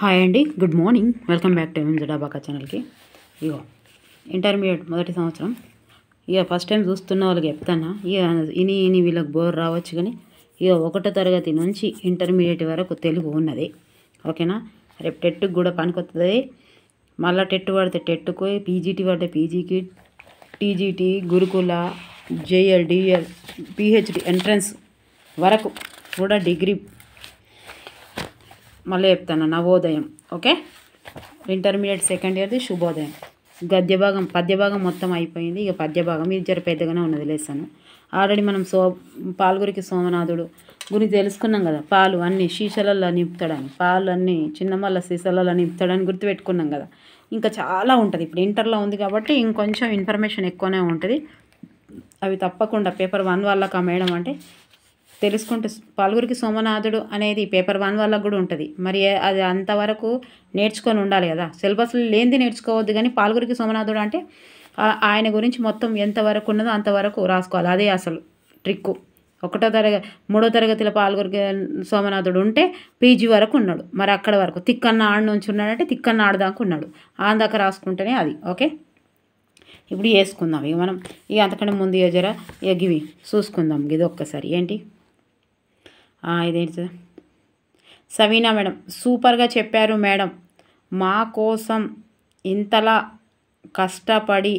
Hi అండి, good morning. Welcome back to ఎంఎంజెడ్ abaca ఛానల్కి. ఇగో intermediate మొదటి సంవత్సరం. ఇక ఫస్ట్ టైం చూస్తున్న వాళ్ళకి చెప్తాను. ఇక ఇని వీళ్ళకి బోర్ రావచ్చు, కానీ ఇక 1వ తరగతి నుంచి ఇంటర్మీడియట్ వరకు తెలుగు ఉన్నది. ఓకేనా? రేపు టెట్కి కూడా పనికొస్తుంది. మళ్ళీ టెట్ పడితే టెట్కు, పీజీటీ పడితే పీజీకి, టీజీటీ, గురుకుల, జేఎల్, డిఎల్, పిహెచ్డి ఎంట్రన్స్ వరకు కూడా డిగ్రీ మళ్ళీ చెప్తాను. నవోదయం. ఓకే, ఇంటర్మీడియట్ సెకండ్ ఇయర్ది శుభోదయం. పద్యభాగం మొత్తం అయిపోయింది. ఇక పద్యభాగం ఇది జర పెద్దగానే ఉన్నది లెసను. ఆల్రెడీ మనం పాల్గురికి సోమనాథుడు గురించి తెలుసుకున్నాం కదా. పాలు అన్ని సీసాలలో నింపుతాడని, పాలు అన్నీ చిన్నమల్ల సీసాలలో నింపుతాడని గుర్తుపెట్టుకున్నాం కదా. ఇంకా చాలా ఉంటుంది. ఇప్పుడు ఇంటర్లో ఉంది కాబట్టి ఇంకొంచెం ఇన్ఫర్మేషన్ ఎక్కువనే ఉంటుంది. అవి తప్పకుండా పేపర్ 1 వాళ్ళకి ఆ మేడం అంటే తెలుసుకుంటే, పాల్గురికి సోమనాథుడు అనేది పేపర్ 1 వాళ్ళకు కూడా ఉంటుంది. మరి అది అంతవరకు నేర్చుకొని ఉండాలి కదా. సిలబస్లో లేనిది నేర్చుకోవద్దు, కానీ పాల్గురికి సోమనాథుడు అంటే ఆయన గురించి మొత్తం ఎంతవరకు ఉన్నదో అంతవరకు రాసుకోవాలి. అదే అసలు ట్రిక్కు. 3వ తరగతిలో పాల్గురికి సోమనాథుడు ఉంటే పీజీ వరకు ఉన్నాడు. మరి అక్కడ వరకు తిక్కన్న ఆడ నుంచి ఉన్నాడంటే తిక్కన్న ఆడదాకా ఉన్నాడు. ఆందాక రాసుకుంటేనే అది. ఓకే, ఇప్పుడు వేసుకుందాం. ఇక మనం ఇక అంతకంటే ముందు జర గివి చూసుకుందాం. ఇది ఒక్కసారి ఏంటి ఇదేంటి? సవీనా మేడం సూపర్గా చెప్పారు మేడం. మా కోసం ఇంతలా కష్టపడి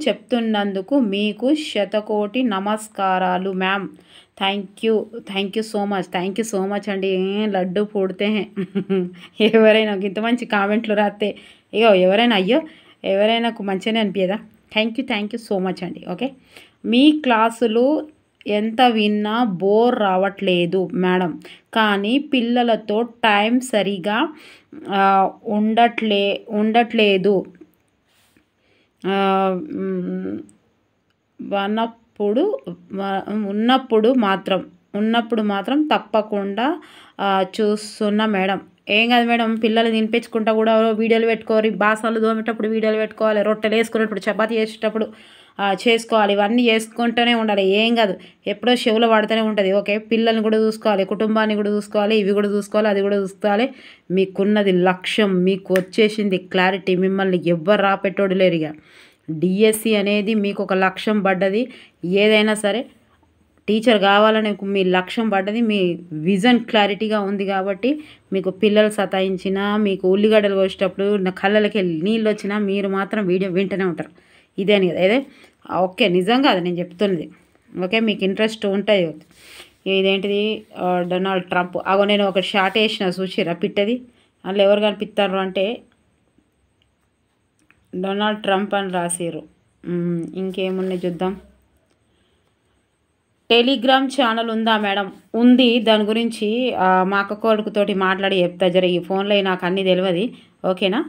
చెప్తున్నందుకు మీకు శతకోటి నమస్కారాలు ma'am. Thank you so much అండి. లడ్డు పుడితే ఎవరైనా ఇంత మంచి కామెంట్లు రాస్తే ఇగో ఎవరైనా మంచిగానే అనిపించదా? థ్యాంక్ యూ సో మచ్ అండి. ఓకే, మీ క్లాసులు ఎంత విన్నా బోర్ రావట్లేదు మేడం, కానీ పిల్లలతో టైం సరిగా ఉండట్లేదు. ఉన్నప్పుడు మాత్రం తప్పకుండా చూస్తున్నా మేడం. ఏం కాదు మేడం, పిల్లలు తినిపించుకుంటా కూడా వీడియోలు పెట్టుకోవాలి. బాసాలు దోమేటప్పుడు వీడియోలు పెట్టుకోవాలి. రొట్టెలు వేసుకునేటప్పుడు, చపాతీ చేసేటప్పుడు చేసుకోవాలి. ఇవన్నీ చేసుకుంటూనే ఉండాలి. ఏం కాదు, ఎప్పుడో చెవులో పడుతూనే ఉంటుంది. ఓకే, పిల్లల్ని కూడా చూసుకోవాలి, కుటుంబాన్ని కూడా చూసుకోవాలి, ఇవి కూడా చూసుకోవాలి, అది కూడా చూసుకోవాలి. మీకున్నది లక్ష్యం, మీకు వచ్చేసింది క్లారిటీ. మిమ్మల్ని ఎవ్వరు రాపెట్టోడు లేరు. ఇక డిఎస్సి అనేది మీకు ఒక లక్ష్యం పడ్డది. ఏదైనా సరే టీచర్ కావాలని మీ లక్ష్యం పడ్డది. మీ విజన్ క్లారిటీగా ఉంది కాబట్టి మీకు పిల్లలు సతాయించినా, మీకు ఉల్లిగడ్డలు కోసేటప్పుడు నా కళ్ళకి నీళ్ళు వచ్చినా మీరు మాత్రం వీడియో వింటూనే ఉంటారు. ఇదేని కదా ఇదే. ఓకే, నిజంగా అది నేను చెప్తున్నది. ఓకే, మీకు ఇంట్రెస్ట్ ఉంటాయి. ఇదేంటిది? Donald Trump. నేను ఒక షార్ట్ వేసిన చూసిరా పిట్టది. అందులో ఎవరు కనిపిస్తారు అంటే డొనాల్డ్ ట్రంప్ అని రాసిర్రు. ఇంకేమున్నాయి చూద్దాం. టెలిగ్రామ్ ఛానల్ ఉందా మేడం? ఉంది. దాని గురించి మా అక్క కొడుకుతోటి మాట్లాడి చెప్తా. జర ఈ ఫోన్లో నాకు అన్నీ తెలియదు. ఓకేనా?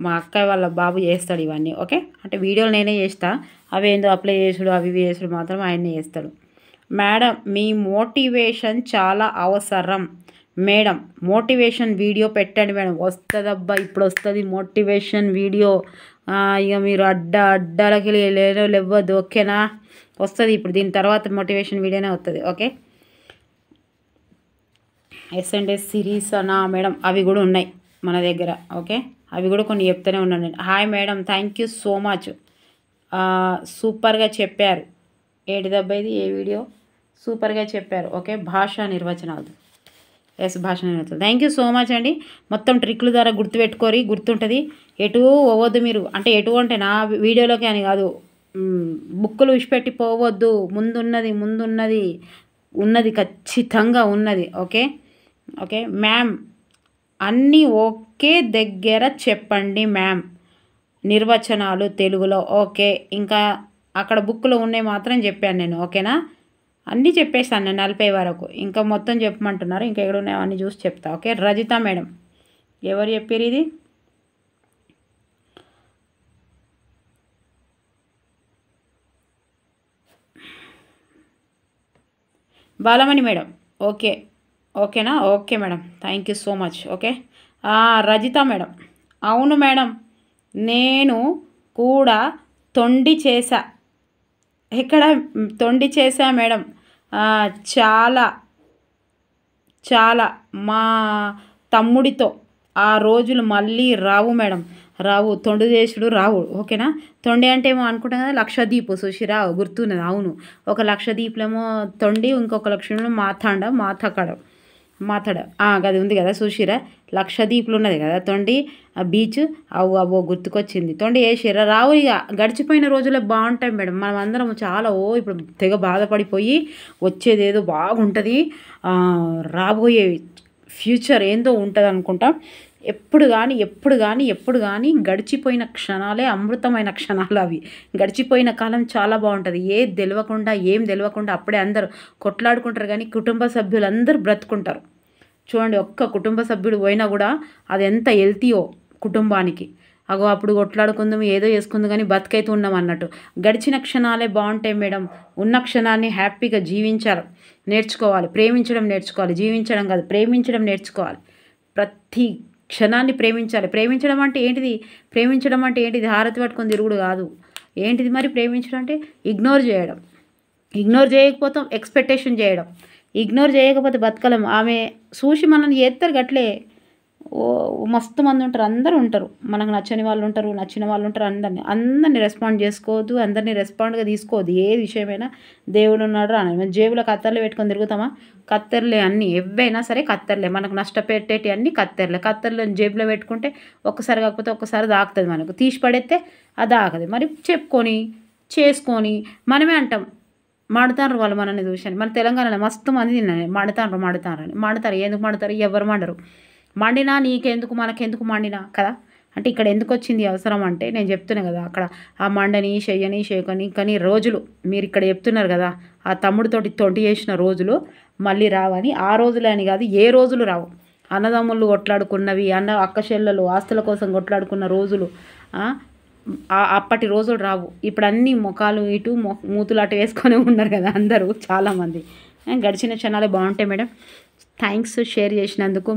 మా అక్క వాళ్ళ బాబు చేస్తాడు ఇవన్నీ. ఓకే, అంటే వీడియోలు నేనే చేస్తా. అవేందో అప్లై చేసుడు అవి చేసుడు మాత్రం ఆయన్నే చేస్తాడు. మేడం మీ మోటివేషన్ చాలా అవసరం మేడం. మోటివేషన్ వీడియో పెట్టండి మేడం. వస్తుందబ్బా, ఇప్పుడు వస్తుంది మోటివేషన్ వీడియో. ఇక మీరు అడ్డాలకి లేవద్దు. ఓకేనా? వస్తుంది ఇప్పుడు. దీని తర్వాత మోటివేషన్ వీడియోనే వస్తుంది. ఓకే, ఎస్ఎండ్ఎస్ సిరీస్ అనా మేడం? అవి కూడా ఉన్నాయి మన దగ్గర. ఓకే, అవి కూడా కొన్ని చెప్తూనే ఉన్నాను. Hi madam, thank you so much. సూపర్గా చెప్పారు. ఏంటిదబ్బా ఇది? ఏ వీడియో? సూపర్గా చెప్పారు. ఓకే, భాషా నిర్వచనాలు. భాషా నిర్వచనాలు. థ్యాంక్ యూ సో మచ్ అండి. మొత్తం ట్రిక్ల ద్వారా గుర్తుంటుంది. ఎటు పోవద్దు మీరు. అంటే ఎటు అంటే నా వీడియోలోకి అని కాదు, బుక్కులు విడిచిపెట్టి పోవద్దు. ఉన్నది ఖచ్చితంగా ఉన్నది. ఓకే మ్యామ్, అన్నీ ఓకే దగ్గర చెప్పండి మ్యామ్. నిర్వచనాలు తెలుగులో. ఓకే, ఇంకా అక్కడ బుక్లో ఉన్నాయి మాత్రం చెప్పాను నేను. ఓకేనా? అన్నీ చెప్పేస్తాను నేను 40 వరకు. ఇంకా మొత్తం చెప్పమంటున్నారు. ఇంకా ఎక్కడ ఉన్నాయో అన్నీ చూసి చెప్తా. Okay, Rajitha madam. ఎవరు చెప్పారు ఇది? బాలమణి మేడం. ఓకేనా? Okay madam, thank you so much. Okay, Rajitha madam. అవును మేడం, నేను కూడా తొండి చేశా. ఎక్కడ తొండి చేశా మేడం? చాలా చాలా మా తమ్ముడితో ఆ రోజులు మళ్ళీ రావు మేడం, రావు. తొండి చేసుడు రావు. ఓకేనా. తొండి అంటే ఏమో అనుకుంటాం కదా, లక్షదీపు చూసిరా, గుర్తున్నది. అవును, ఒక లక్షదీపులేమో తొండి, ఇంకొక లక్షణం మాథాడ అది ఉంది కదా చూసిరా, లక్షదీపులు ఉన్నది కదా తొండి, ఆ బీచ్. అవో గుర్తుకొచ్చింది. తొండి వేసిరా, రావు. ఇక గడిచిపోయిన రోజులే బాగుంటాయి మేడం. మనం అందరం చాలా ఇప్పుడు తెగ బాధపడిపోయి వచ్చేదేదో బాగుంటుంది, రాబోయే ఫ్యూచర్ ఏందో ఉంటుంది అనుకుంటాం. ఎప్పుడు కానీ గడిచిపోయిన క్షణాలే అమృతమైన క్షణాలు అవి. గడిచిపోయిన కాలం చాలా బాగుంటుంది. ఏం తెలియకుండా అప్పుడే అందరూ కొట్లాడుకుంటారు, కానీ కుటుంబ సభ్యులందరూ బ్రతుకుంటారు. చూడండి, ఒక్క కుటుంబ సభ్యుడు పోయినా కూడా అది ఎంత హెల్తీయో కుటుంబానికి. అప్పుడు కొట్లాడుకుందాం, ఏదో చేసుకుందాం, కానీ బతికైతే ఉన్నాం అన్నట్టు. గడిచిన క్షణాలే బాగుంటాయి మేడం. ఉన్న క్షణాన్ని హ్యాపీగా నేర్చుకోవాలి. ప్రేమించడం నేర్చుకోవాలి. జీవించడం కాదు, ప్రేమించడం నేర్చుకోవాలి. ప్రతి క్షణాన్ని ప్రేమించాలి. ప్రేమించడం అంటే ఏంటిది? హారతి పట్టుకొని తిరుగుడు కాదు. ఏంటిది మరి ప్రేమించడం అంటే? ఇగ్నోర్ చేయకపోతాం, ఎక్స్పెక్టేషన్ చేయడం. ఇగ్నోర్ చేయకపోతే బతకలేం. ఆమె చూసి మనల్ని చేస్తారు గట్లే. మస్తు మంది ఉంటారు, అందరూ ఉంటారు. మనకు నచ్చని వాళ్ళు ఉంటారు, నచ్చిన వాళ్ళు ఉంటారు. అందరినీ రెస్పాండ్ చేసుకోవద్దు, అందరినీ రెస్పాండ్గా తీసుకోవద్దు. ఏ విషయమైనా దేవుడు ఉన్నాడు అని మనం జేబులో కత్తెరలు పెట్టుకొని తిరుగుతామా? కత్తెరలే అన్నీ, ఎవైనా సరే కత్తెరలే. మనకు నష్టపెట్టేటి అన్నీ కత్తెరలు జేబులో పెట్టుకుంటే ఒక్కసారి కాకపోతే ఒక్కసారి దాకుతుంది. మనకు తీసి పడేస్తే అది దాకదు. మరి చేసుకొని మనమే అంటాం, మాడుతారు వాళ్ళు మనల్ని చూసాను. మన తెలంగాణలో మస్తు మంది తిన్నాను, మాడుతారు. ఎందుకు మాడుతారు? ఎవరు మండరు. మండినా నీకెందుకు, మనకెందుకు మండినా కదా. అంటే ఇక్కడ ఎందుకు వచ్చింది అవసరం అంటే, నేను చెప్తున్నా కదా, అక్కడ ఆ మండని చేయకని కానీ రోజులు మీరు ఇక్కడ చెప్తున్నారు కదా, ఆ తమ్ముడితోటి తొంటి చేసిన రోజులు మళ్ళీ రావని. ఆ రోజులే అని కాదు, ఏ రోజులు రావు. అన్నదమ్ముళ్ళు కొట్లాడుకున్నవి, అక్క చెల్లెలు ఆస్తుల కోసం కొట్లాడుకున్న రోజులు, అప్పటి రోజులు రావు. ఇప్పుడు అన్ని ముఖాలు ఇటు మూతులు అటు వేసుకొని ఉన్నారు కదా అందరూ, చాలామంది. గడిచిన క్షణాలే బాగుంటాయి మేడం. థ్యాంక్స్ షేర్ చేసినందుకు.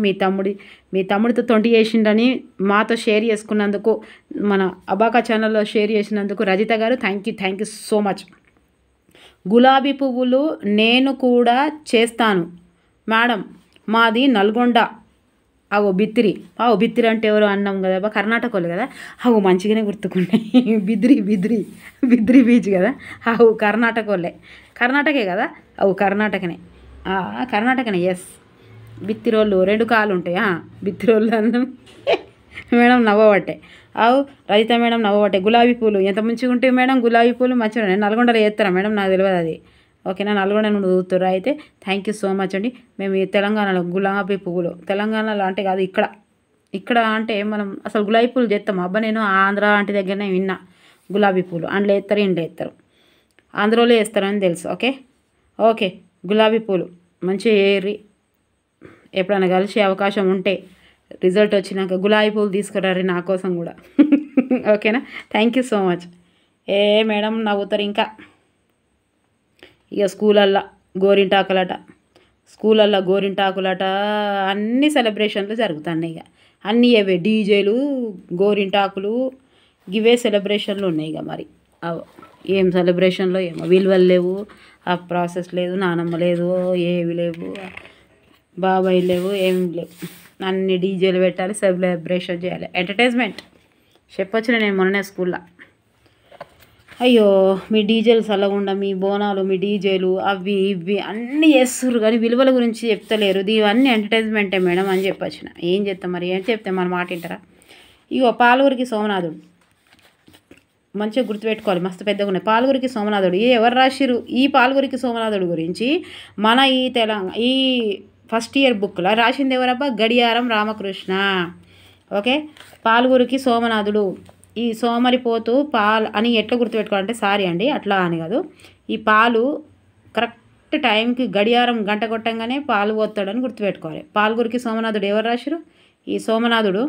మీ తమ్ముడితో తొంటి చేసిండని మాతో షేర్ చేసుకున్నందుకు, మన అబాకా ఛానల్లో షేర్ చేసినందుకు రజిత గారు థ్యాంక్ యూ సో మచ్. గులాబీ పువ్వులు నేను కూడా చేస్తాను మేడం, మాది నల్గొండ. బిత్తిరి. బిత్తిరి అంటే ఎవరు అన్నాం కదా, కర్ణాటక వాళ్ళు కదా. మంచిగానే గుర్తుకున్నాయి. బిద్రి బీచ్ కదా. కర్ణాటక వాళ్ళే. కర్ణాటకే కదా. కర్ణాటకనే ఎస్. బిత్తిరోళ్ళు 2 కాళ్ళు ఉంటాయి. బిత్తిరోళ్ళు అన్నం మేడం నవ్వబట్టే. రజిత మేడం నవ్వబట్టే. గులాబీ పూలు ఎంత మంచిగా ఉంటాయి మేడం. గులాబీ పూలు మంచిగా ఉన్నాయి. నల్గొండలో చేస్తారా మేడం? నాకు తెలియదు అది. ఓకేనా. నల్గొండ నుండి చూస్తుర్రా అయితే థ్యాంక్ యూ సో మచ్ అండి. మేము ఈ తెలంగాణలో గులాబీ పువ్వులు, తెలంగాణలో అంటే కాదు, ఇక్కడ అంటే మనం అసలు గులాబీ పూలు చేస్తాం. నేను ఆంధ్ర ఆంటీ దగ్గరనే విన్నా గులాబీ పూలు అందులో వేస్తారు, ఇంట్లో వేస్తారు. ఆంధ్రలో వేస్తారని తెలుసు. ఓకే గులాబీ పూలు మంచిగా ఏరి, ఎప్పుడైనా కలిసే అవకాశం ఉంటే రిజల్ట్ వచ్చినాక గులాబీ పూలు తీసుకురారు నా కోసం కూడా. ఓకేనా. Thank you so much. Madam నవ్వుతారు ఇంకా. ఇక స్కూలల్లో గోరింటాకులట అన్ని సెలబ్రేషన్లు జరుగుతున్నాయి. ఇక అన్నీ అవే డీజేలు, గోరింటాకులు, ఇవే సెలబ్రేషన్లు ఉన్నాయి. ఇక మరి ఏం సెలబ్రేషన్లో ఏమో, విలువలు లేవు, ఆ ప్రాసెస్ లేదు, నానమ్మ లేదు, ఏవి లేవు, బాబాయ్ లేవు, ఏమి లేవు. అన్ని డీజేలు పెట్టాలి, సెలబ్రేషన్ చేయాలి, ఎంటర్టైన్మెంట్. చెప్పొచ్చిన నేను మొన్ననే స్కూల్లో. అయ్యో మీ డీజేలు చల్లకుండా, మీ బోనాలు, మీ డీజేలు అవి ఇవి అన్నీ చేస్తుర్రు, కానీ విలువల గురించి చెప్తలేరు. ఇవన్నీ ఎంటర్టైన్మెంటే మేడం అని చెప్పొచ్చిన. ఏం చేస్తాం మరి, ఏం చెప్తే మన మాట వింటారా? పాలూరికి సోమనాథుడు మంచిగా గుర్తుపెట్టుకోవాలి, మస్తు పెద్దగా ఉన్నాయి. పాలగురికి సోమనాథుడు ఎవరు రాసిరు? ఈ పాలగురికి సోమనాథుడు గురించి మన ఈ ఫస్ట్ ఇయర్ బుక్లో రాసింది ఎవరబ్బా? గడియారం రామకృష్ణ. ఓకే. పాలగురికి సోమనాథుడు. ఈ సోమరిపోతు పాలు అని ఎట్లా గుర్తుపెట్టుకోవాలంటే, సారీ అండి అట్లా అని కాదు, ఈ పాలు కరెక్ట్ టైంకి గడియారం గంట కొట్టంగానే పాలు పోతాడని గుర్తుపెట్టుకోవాలి. పాలగురికి సోమనాథుడు ఎవరు రాసిరు? ఈ సోమనాథుడు.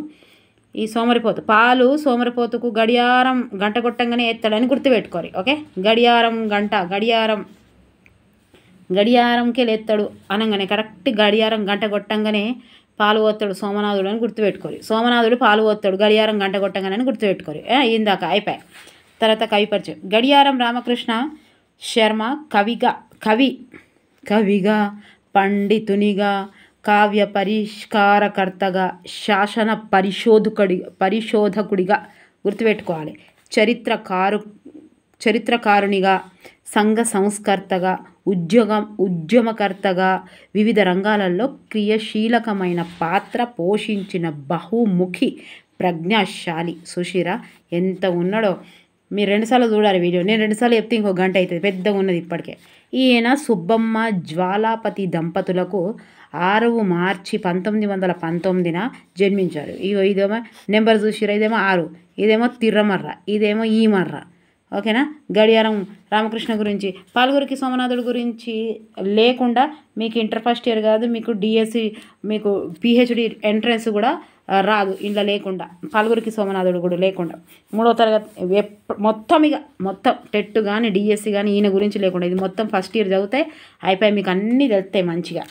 ఈ సోమరిపోతుకు గడియారం గంట కొట్టంగానే ఎత్తాడని గుర్తుపెట్టుకోవాలి. ఓకే. గడియారంకి ఎత్తాడు అనగానే కరెక్ట్ గడియారం గంట కొట్టంగానే పాలు పోతాడు సోమనాథుడు అని గుర్తుపెట్టుకోవాలి. సోమనాథుడు పాలు పోతాడు గడియారం గంట కొట్టంగానే అని గుర్తుపెట్టుకోవాలి. ఇందాక అయిపోయి తర్వాత కవి పరిచయం. గడియారం రామకృష్ణ శర్మ కవి కవిగా, పండితునిగా, కావ్య పరిష్కారకర్తగా, శాసన పరిశోధకుడిగా గుర్తుపెట్టుకోవాలి. చరిత్రకారునిగా, సంఘ సంస్కర్తగా, ఉద్యమకర్తగా వివిధ రంగాలలో క్రియాశీలకమైన పాత్ర పోషించిన బహుముఖి ప్రజ్ఞాశాలి. సుశీరా ఎంత ఉన్నాడో మీరు 2 సార్లు చూడాలి వీడియో. నేను 2 సార్లు చెప్తే ఇంకో గంట అవుతుంది, పెద్దగా ఉన్నది ఇప్పటికే. ఈయన సుబ్బమ్మ జ్వాలాపతి దంపతులకు 6 మార్చి 1919 జన్మించారు. ఇదేమో నెంబర్ చూసిరా, ఇదేమో 6, ఇదేమో తిర్రమర్ర, ఇదేమో ఈ మర్ర. ఓకేనా. గడియారం రామకృష్ణ గురించి, పాల్గురికి సోమనాథుడు గురించి లేకుండా మీకు ఇంటర్ ఫస్ట్ ఇయర్ కాదు, మీకు డిఎస్సి, మీకు పిహెచ్డి ఎంట్రన్స్ కూడా రాదు ఇంట్లో లేకుండా. పాల్గురికి సోమనాథుడు కూడా లేకుండా 3వ తరగతి మొత్తం టెట్ కానీ డిఎస్సి కానీ ఈయన గురించి లేకుండా, ఇది మొత్తం ఫస్ట్ ఇయర్ చదివితే అయిపోయి మీకు అన్నీ తెలుస్తాయి మంచిగా.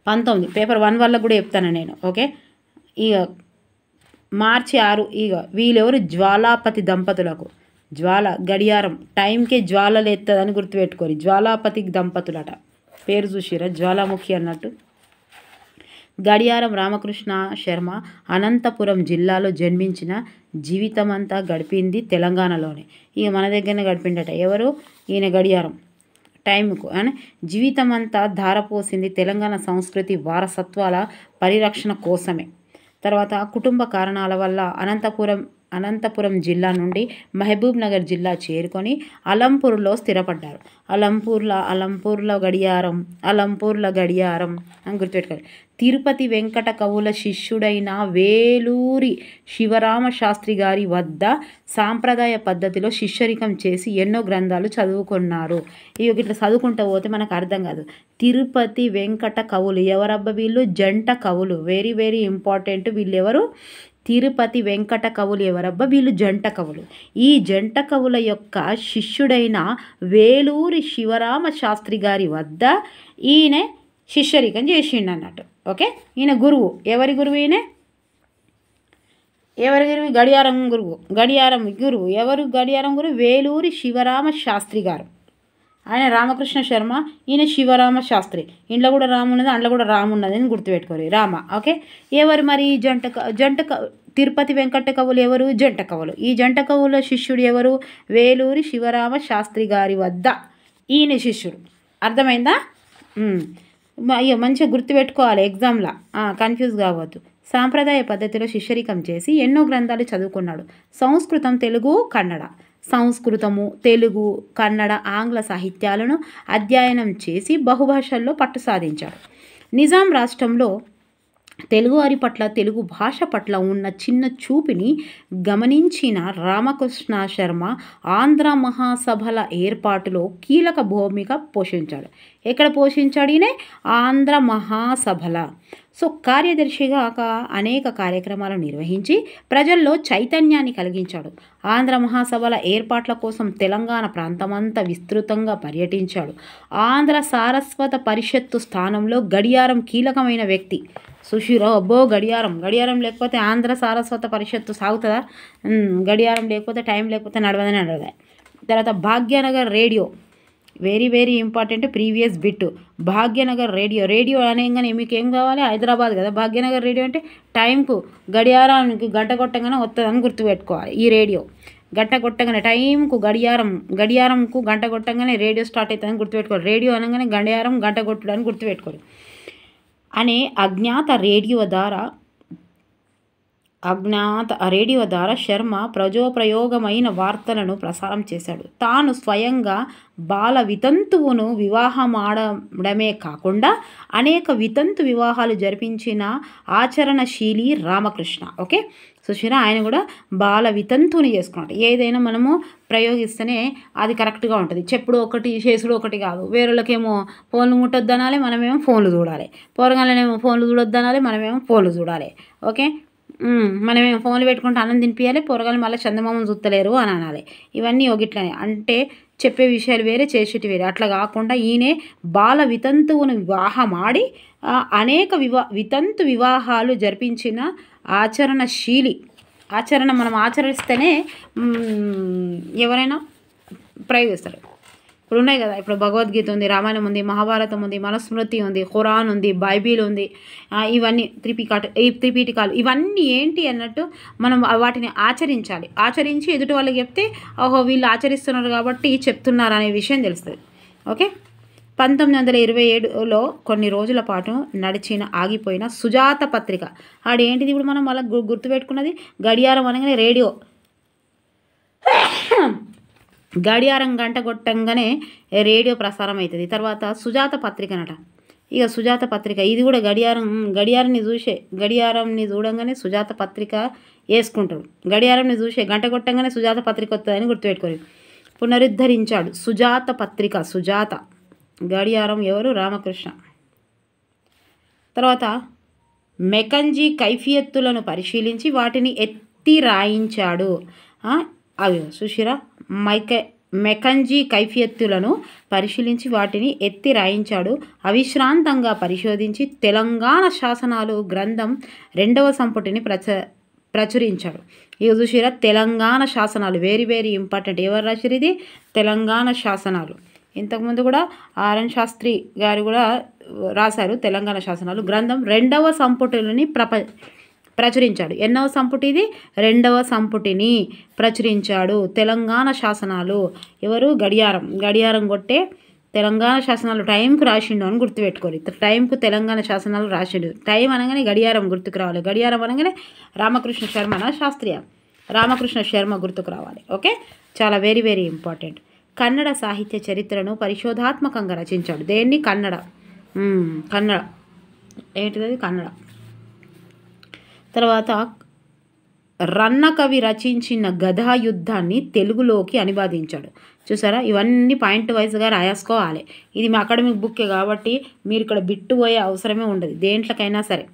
19 పేపర్ 1 వల్ల కూడా చెప్తాను నేను. ఓకే. ఇక మార్చి 6 ఇక వీళ్ళెవరు? జ్వాలాపతి దంపతులకు. గడియారం టైంకే జ్వాలలు ఎత్తదని గుర్తుపెట్టుకోరు. జ్వాలాపతి దంపతులట. పేరు చూసిరా, జ్వాలాముఖి అన్నట్టు. గడియారం రామకృష్ణ శర్మ అనంతపురం జిల్లాలో జన్మించిన. జీవితమంతా గడిపింది తెలంగాణలోనే. ఇక మన దగ్గరనే గడిపిండట. ఎవరు? ఈయన గడియారం. టైంకు అని జీవితమంతా ధారపోసింది తెలంగాణ సంస్కృతి వారసత్వాల పరిరక్షణ కోసమే. తర్వాత కుటుంబ కారణాల వల్ల అనంతపురం జిల్లా నుండి మహబూబ్ నగర్ జిల్లా చేరుకొని అలంపూర్లో స్థిరపడ్డారు. అలంపూర్ల గడియారం అని గుర్తుపెట్టుకోవాలి. తిరుపతి వెంకట కవుల శిష్యుడైన వేలూరి శివరామ శాస్త్రి గారి వద్ద సాంప్రదాయ పద్ధతిలో శిష్యరికం చేసి ఎన్నో గ్రంథాలు చదువుకున్నారు. ఇవి ఇట్లా చదువుకుంటూ పోతే మనకు అర్థం కాదు. తిరుపతి వెంకట కవులు ఎవరబ్బా? వీళ్ళు జంట కవులు. Very very important. వీళ్ళెవరు? తిరుపతి వెంకట కవులు ఎవరబ్బా? వీళ్ళు జంట కవులు. ఈ జంట కవుల యొక్క శిష్యుడైన వేలూరి శివరామ శాస్త్రి గారి వద్ద ఈయన శిష్యరికం చేసిండు అన్నట్టు. ఓకే. ఈయన గురువు. ఎవరి గురువు ఈయన? గడియారం గురువు. ఎవరు గడియారం గురువు? వేలూరి శివరామ శాస్త్రి గారు. ఆయన రామకృష్ణ శర్మ, ఈయన శివరామ శాస్త్రి. ఇంట్లో కూడా రాము ఉన్నది, అందులో కూడా రాము ఉన్నది అని గుర్తుపెట్టుకోరు. రామ. ఓకే. ఎవరు మరి? తిరుపతి వెంకట కవులు ఎవరు? జంట కవులు. ఈ జంట కవుల శిష్యుడు ఎవరు? వేలూరి శివరామ శాస్త్రి గారి వద్ద ఈయన శిష్యుడు. అర్థమైందా? అయ్యో మంచిగా గుర్తుపెట్టుకోవాలి ఎగ్జామ్లో, కన్ఫ్యూజ్ కావద్దు. సాంప్రదాయ పద్ధతిలో శిష్యరికం చేసి ఎన్నో గ్రంథాలు చదువుకున్నాడు. సంస్కృతము, తెలుగు, కన్నడ, ఆంగ్ల సాహిత్యాలను అధ్యయనం చేసి బహుభాషల్లో పట్టు సాధించాడు. నిజాం రాష్ట్రంలో తెలుగువారి పట్ల, తెలుగు భాష పట్ల ఉన్న చిన్న చూపుని గమనించిన రామకృష్ణ శర్మ ఆంధ్ర మహాసభల ఏర్పాటులో కీలక భూమిక పోషించాడు. ఎక్కడ పోషించాడు ఈయన? ఆంధ్ర మహాసభల. సో కార్యదర్శిగా అనేక కార్యక్రమాలు నిర్వహించి ప్రజల్లో చైతన్యాన్ని కలిగించాడు. ఆంధ్ర మహాసభల ఏర్పాట్ల కోసం తెలంగాణ ప్రాంతమంతా విస్తృతంగా పర్యటించాడు. ఆంధ్ర సారస్వత పరిషత్తు స్థానంలో గడియారం కీలకమైన వ్యక్తి. సుశీరా అబ్బో గడియారం లేకపోతే ఆంధ్ర సారస్వత పరిషత్తు సాగుతుందా? గడియారం లేకపోతే, టైం లేకపోతే నడవదు. తర్వాత Bhagyanagar radio. Very very important previous bit. Bhagyanagar radio అనగానే మీకు ఏం కావాలి? హైదరాబాద్ కదా. భాగ్యనగర్ రేడియో అంటే టైంకు గడియారానికి గంట కొట్టగానే వస్తుందని గుర్తుపెట్టుకోవాలి. ఈ రేడియో గంట కొట్టగానే టైంకు గడియారంకు గంట కొట్టగానే రేడియో స్టార్ట్ అవుతుందని గుర్తుపెట్టుకోవాలి. రేడియో అనగానే గడియారం గంట కొట్టడానికి గుర్తుపెట్టుకోవాలి. అనే అజ్ఞాత రేడియో ద్వారా శర్మ ప్రజోపయోగమైన వార్తలను ప్రసారం చేశాడు. తాను స్వయంగా బాల వితంతువును వివాహమాడమే కాకుండా అనేక వితంతు వివాహాలు జరిపించిన ఆచరణశీలి రామకృష్ణ. ఓకే. సుశీరా ఆయన కూడా బాల వితంతువుని చేసుకున్నాడు. ఏదైనా మనము ప్రయోగిస్తేనే అది కరెక్ట్గా ఉంటుంది. చెప్పుడు ఒకటి, చేసుడు ఒకటి కాదు. వేరేళ్ళకేమో ఫోన్లు ముట్టొద్దనాలి, మనమేమో ఫోన్లు చూడాలి. పోరగాళ్ళనేమో ఫోన్లు చూడొద్దనాలి, మనమేమో ఫోన్లు చూడాలి. ఓకే. మనమేమో ఫోన్లు పెట్టుకుంటే అన్నం తినిపించాలి, పోరగాళ్ళు మళ్ళీ చందమామను చూస్తలేరు అని అనాలి. ఇవన్నీ ఒకట్లనే. అంటే చెప్పే విషయాలు వేరే, చేసేటి వేరే. అట్లా కాకుండా ఈయనే బాల వితంతువును వివాహమాడి అనేక వితంతు వివాహాలు జరిపించిన ఆచరణశీలి. మనం ఆచరిస్తేనే ఎవరైనా ప్రయోగిస్తారు. ఇప్పుడు ఉన్నాయి కదా, ఇప్పుడు భగవద్గీత ఉంది, రామాయణం ఉంది, మహాభారతం ఉంది, మనుస్మృతి ఉంది, ఖురాన్ ఉంది, బైబిల్ ఉంది, ఇవన్నీ త్రిపీఠికాలు ఇవన్నీ ఏంటి అన్నట్టు మనం వాటిని ఆచరించాలి. ఆచరించి ఎదుటి వాళ్ళకి చెప్తే ఓహో వీళ్ళు ఆచరిస్తున్నారు కాబట్టి చెప్తున్నారు అనే విషయం తెలుస్తుంది. ఓకే. 1927లో కొన్ని రోజుల పాటు ఆగిపోయిన సుజాత పత్రిక. ఆడేంటిది ఇప్పుడు మనం మళ్ళీ గుర్తుపెట్టుకున్నది, గడియారం అనగానే రేడియో, గడియారం గంట కొట్టంగానే రేడియో ప్రసారం అవుతుంది. తర్వాత సుజాత పత్రిక అనట. ఇక సుజాత పత్రిక ఇది కూడా గడియారంని చూడంగానే సుజాత పత్రిక వేసుకుంటాడు. గడియారంని చూసే గంట కొట్టంగానే సుజాత పత్రిక వస్తుందని గుర్తుపెట్టుకోరు. పునరుద్ధరించాడు సుజాత పత్రిక. సుజాత గడియారం ఎవరు? రామకృష్ణ. తర్వాత మెకంజీ కైఫియత్తులను పరిశీలించి వాటిని ఎత్తి రాయించాడు. అవి సుషిరా మెకంజీ కైఫియత్తులను పరిశీలించి వాటిని ఎత్తి రాయించాడు. అవిశ్రాంతంగా పరిశోధించి తెలంగాణ శాసనాలు గ్రంథం 2వ సంపుటిని ప్రచురించాడు. ఇక చూసిరా తెలంగాణ శాసనాలు వెరీ వెరీ ఇంపార్టెంట్. ఎవరు రాసిరు ఇది? తెలంగాణ శాసనాలు. ఇంతకుముందు కూడా ఆర్ఎన్ శాస్త్రి గారు కూడా రాశారు తెలంగాణ శాసనాలు గ్రంథం 2వ సంపుటిని ప్రచురించాడు. ఎన్నవ సంపుటి ఇది? 2వ సంపుటిని ప్రచురించాడు. తెలంగాణ శాసనాలు ఎవరు? గడియారం కొట్టే తెలంగాణ శాసనాలు టైంకు రాసిండు అని గుర్తుపెట్టుకోవాలి. టైంకు తెలంగాణ శాసనాలు రాసిండు. టైం అనగానే గడియారం గుర్తుకు రావాలి. గడియారం అనగానే రామకృష్ణ శర్మన శాస్త్రీయ రామకృష్ణ శర్మ గుర్తుకు రావాలి. ఓకే, చాలా వెరీ వెరీ ఇంపార్టెంట్. కన్నడ సాహిత్య చరిత్రను పరిశోధాత్మకంగా రచించాడు. దేన్ని? కన్నడ ఏంటిది? కన్నడ. తర్వాత రన్నకవి రచించిన గదా యుద్ధాన్ని తెలుగులోకి అనువాదించాడు. చూసారా, ఇవన్నీ పాయింట్ వైజ్గా రాసుకోవాలి. ఇది మా అకాడమిక్ బుక్కే కాబట్టి మీరు ఇక్కడ బిట్టు పోయే అవసరమే ఉండదు దేంట్లకైనా సరే.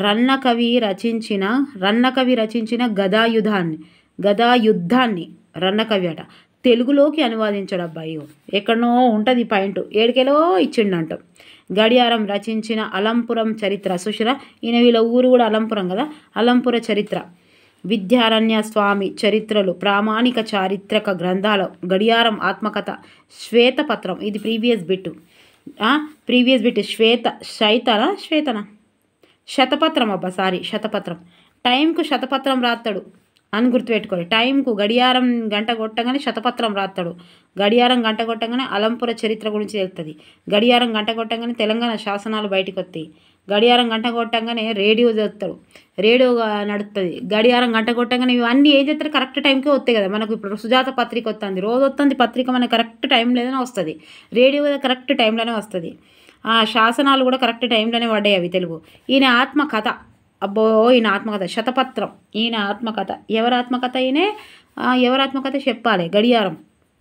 రన్నకవి రచించిన గదా యుద్ధాన్ని రన్నకవి అట తెలుగులోకి అనువాదించాడు. అబ్బాయి ఎక్కడనో ఉంటుంది పాయింట్, ఏడికెలో ఇచ్చిండంట. గడియారం రచించిన అలంపురం చరిత్ర. సుషిరా ఈయన వీళ్ళ ఊరు కూడా అలంపురం కదా. అలంపుర చరిత్ర, విద్యారణ్య స్వామి చరిత్రలు ప్రామాణిక చారిత్రక గ్రంథాలు. గడియారం ఆత్మకథ, శ్వేతపత్రం. ఇది ప్రీవియస్ బిట్టు. శతపత్రం. శతపత్రం. టైంకు శతపత్రం రాస్తాడు అని గుర్తుపెట్టుకోవాలి. టైంకు గడియారం గంట కొట్టగానే శతపత్రం రాస్తాడు. గడియారం గంట కొట్టగానే అలంపుర చరిత్ర గురించి తెలుస్తుంది. గడియారం గంట కొట్టగానే తెలంగాణ శాసనాలు బయటకు వస్తాయి. గడియారం గంట కొట్టంగానే రేడియో చదువుతాడు, రేడియోగా నడుస్తుంది. గడియారం గంట కొట్టంగానే ఇవన్నీ ఏం చేస్తారు? కరెక్ట్ టైంకే వస్తాయి కదా. మనకు ఇప్పుడు సుజాత పత్రిక వస్తుంది, రోజు వస్తుంది పత్రిక, మనకు కరెక్ట్ టైంలోనే వస్తుంది. రేడియో కరెక్ట్ టైంలోనే వస్తుంది. ఆ శాసనాలు కూడా కరెక్ట్ టైంలోనే పడ్డాయి అవి తెలుగు. ఈయన ఆత్మకథ. అబ్బో, ఈయన ఆత్మకథ శతపత్రం. ఈయన ఆత్మకథ. ఎవరి ఆత్మకథ? ఎవరి ఆత్మకథ చెప్పాలి.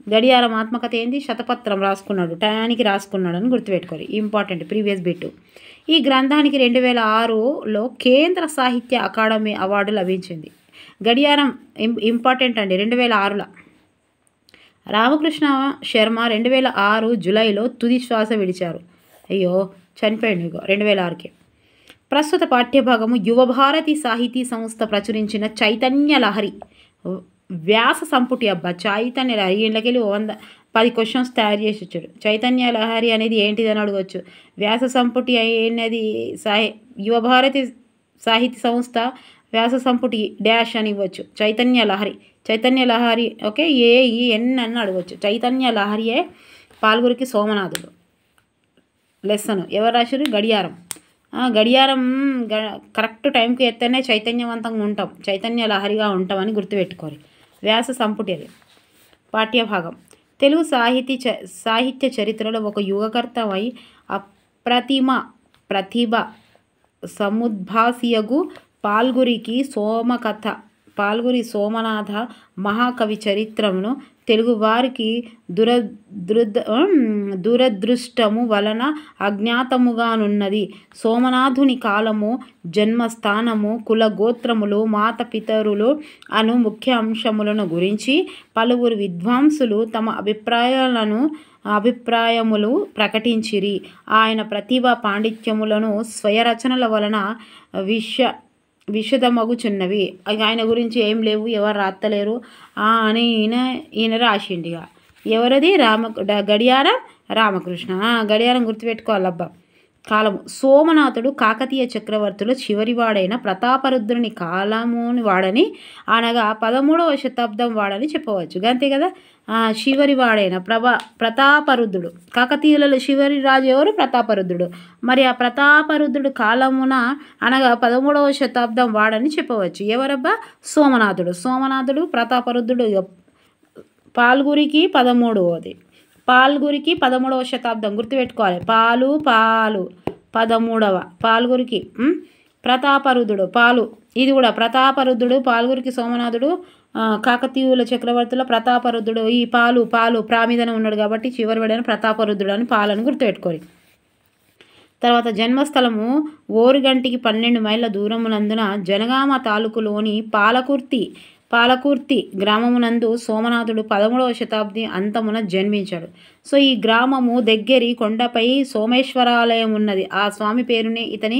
గడియారం ఆత్మకథ ఏంది? శతపత్రం రాసుకున్నాడు, టయానికి రాసుకున్నాడు అని గుర్తుపెట్టుకోవాలి. Important previous bit. ఈ గ్రంథానికి 2006లో కేంద్ర సాహిత్య అకాడమీ అవార్డు లభించింది. గడియారం ఇంపార్టెంట్ అండి. 2006లో రామకృష్ణ శర్మ 2006 జూలైలో తుది శ్వాస విడిచారు. అయ్యో, చనిపోయాడు 2006కి. ప్రస్తుత పాఠ్యభాగము యువభారతి సాహితీ సంస్థ ప్రచురించిన చైతన్య లహరి వ్యాస సంపుటి. అబ్బా, చైతన్య లహరి ఇళ్ళకెళ్ళి 110 క్వశ్చన్స్ తయారు చేసి వచ్చాడు. చైతన్య లహరి అనేది ఏంటిది అని అడగవచ్చు. వ్యాస సంపుటి అనేది యువభారతి సాహిత్య సంస్థ వ్యాస సంపుటి డాష్ అని ఇవ్వచ్చు. చైతన్య లహరి ఓకే, AEN అని అడగవచ్చు. చైతన్య లహరియే పాల్గురికి సోమనాథుడు. లెసన్ ఎవరు రాశారు? గడియారం కరెక్ట్ టైంకి ఎత్తనే చైతన్యవంతంగా ఉంటాం, చైతన్య లహరిగా ఉంటామని గుర్తుపెట్టుకోవాలి. వ్యాస సంపుటి అది పాఠ్యభాగం. తెలుగు సాహిత్య చరిత్రలో ఒక యుగకర్తమై ప్రతిభ సముద్భాసియగు పాల్గురి సోమనాథ మహాకవి చరిత్రమును తెలుగు వారికి దురదృష్టము వలన అజ్ఞాతముగానున్నది. సోమనాథుని కాలము, జన్మస్థానము, కులగోత్రములు, మాతపితరులు అను ముఖ్య అంశములను గురించి పలువురు విద్వాంసులు తమ అభిప్రాయములు ప్రకటించిరి. ఆయన ప్రతిభా పాండిత్యములను స్వయరచనల వలన విశదమగుచున్నవి. ఆయన గురించి ఏం లేవు, ఎవరు రాత్తలేరు అని ఈయన రాసిండిగా. ఎవరిది? గడియారం రామకృష్ణ. గడియారం గుర్తుపెట్టుకోవాలబ్బా. కాలము సోమనాథుడు కాకతీయ చక్రవర్తులు చివరివాడైన ప్రతాపరుద్రుని కాలముని వాడని అనగా 13వ శతాబ్దం వాడని చెప్పవచ్చు. అంతే కదా. చివరివాడైన ప్రతాపరుద్రుడు, కాకతీయులలో చివరి రాజు ఎవరు? ప్రతాపరుద్రుడు. మరి ఆ ప్రతాపరుద్రుడు కాలమున అనగా 13వ శతాబ్దం వాడని చెప్పవచ్చు. ఎవరబ్బా? సోమనాథుడు ప్రతాపరుద్రుడు. పాల్గురికి 13వది. పాల్గురికి 13వ శతాబ్దం గుర్తుపెట్టుకోవాలి. పాలు 13వ. పాల్గురికి ప్రతాపరుద్రుడు పాలు. ఇది కూడా ప్రతాపరుద్రుడు, పాల్గురికి సోమనాథుడు, కాకతీయుల చక్రవర్తుల ప్రతాపరుద్రుడు. ఈ పాలు ప్రామిదన ఉన్నాడు కాబట్టి చివరివాడైన ప్రతాపరుద్రుడు అని పాలను గుర్తుపెట్టుకోవాలి. తర్వాత జన్మస్థలము ఓరుగంటికి 12 మైళ్ళ దూరమునందున జనగామ తాలూకులోని పాలకుర్తి గ్రామమునందు సోమనాథుడు 13వ శతాబ్ది అంతమున జన్మించాడు. సో ఈ గ్రామము దగ్గరి కొండపై సోమేశ్వరాలయం ఉన్నది. ఆ స్వామి పేరుని ఇతని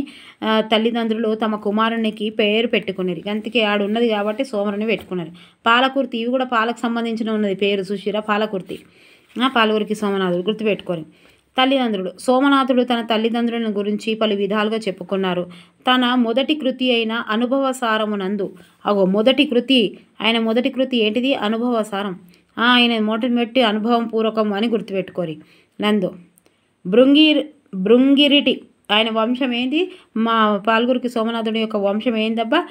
తల్లిదండ్రులు తమ కుమారునికి పేరు పెట్టుకున్నారు. అందుకే ఆడు ఉన్నది కాబట్టి సోమరుని పెట్టుకున్నారు. పాలకుర్తి, ఇవి కూడా పాలకు సంబంధించిన ఉన్నది పేరు సుశీర. పాలకుర్తి. పాల్గురికి సోమనాథుడు గుర్తుపెట్టుకోరు. తల్లిదండ్రులు సోమనాథుడు తన తల్లిదండ్రులను గురించి పలు విధాలుగా చెప్పుకున్నారు. తన మొదటి కృతి అయిన అనుభవసారమునందు మొదటి కృతి ఏంటిది? అనుభవసారం. ఆయన మొట్టమొదటి అనుభవం పూర్వకం అని గుర్తుపెట్టుకోరి. నందు భృంగిరిటి ఆయన వంశం ఏంది? మా పాల్గురికి సోమనాథుడి యొక్క వంశం ఏందబ్బా?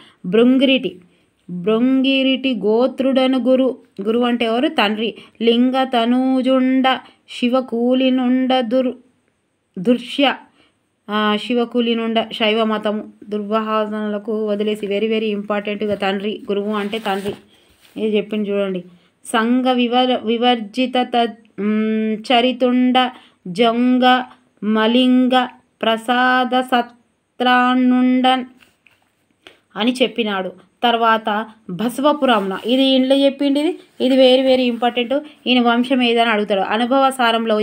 భృంగిరిటి గోత్రుడను గురు అంటే ఎవరు? తండ్రి. లింగ తనూజుండ శివకూలినుండ దుర్ష్య శివకూలినుండ శైవ మతము దుర్వాసనలకు వదిలేసి వెరీ వెరీ ఇంపార్టెంట్గా తండ్రి. గురువు అంటే తండ్రి. ఇది చెప్పింది చూడండి. సంఘ వివర్జిత చరితుండ జంగ మలింగ ప్రసాద సత్రాన్నుండన్ అని చెప్పినాడు. తర్వాత బసవపురాంన ఇది ఇంట్లో చెప్పిండి. ఇది వెరీ వెరీ ఇంపార్టెంట్. ఈయన వంశం ఏదని అడుగుతాడు. అనుభవసారంలో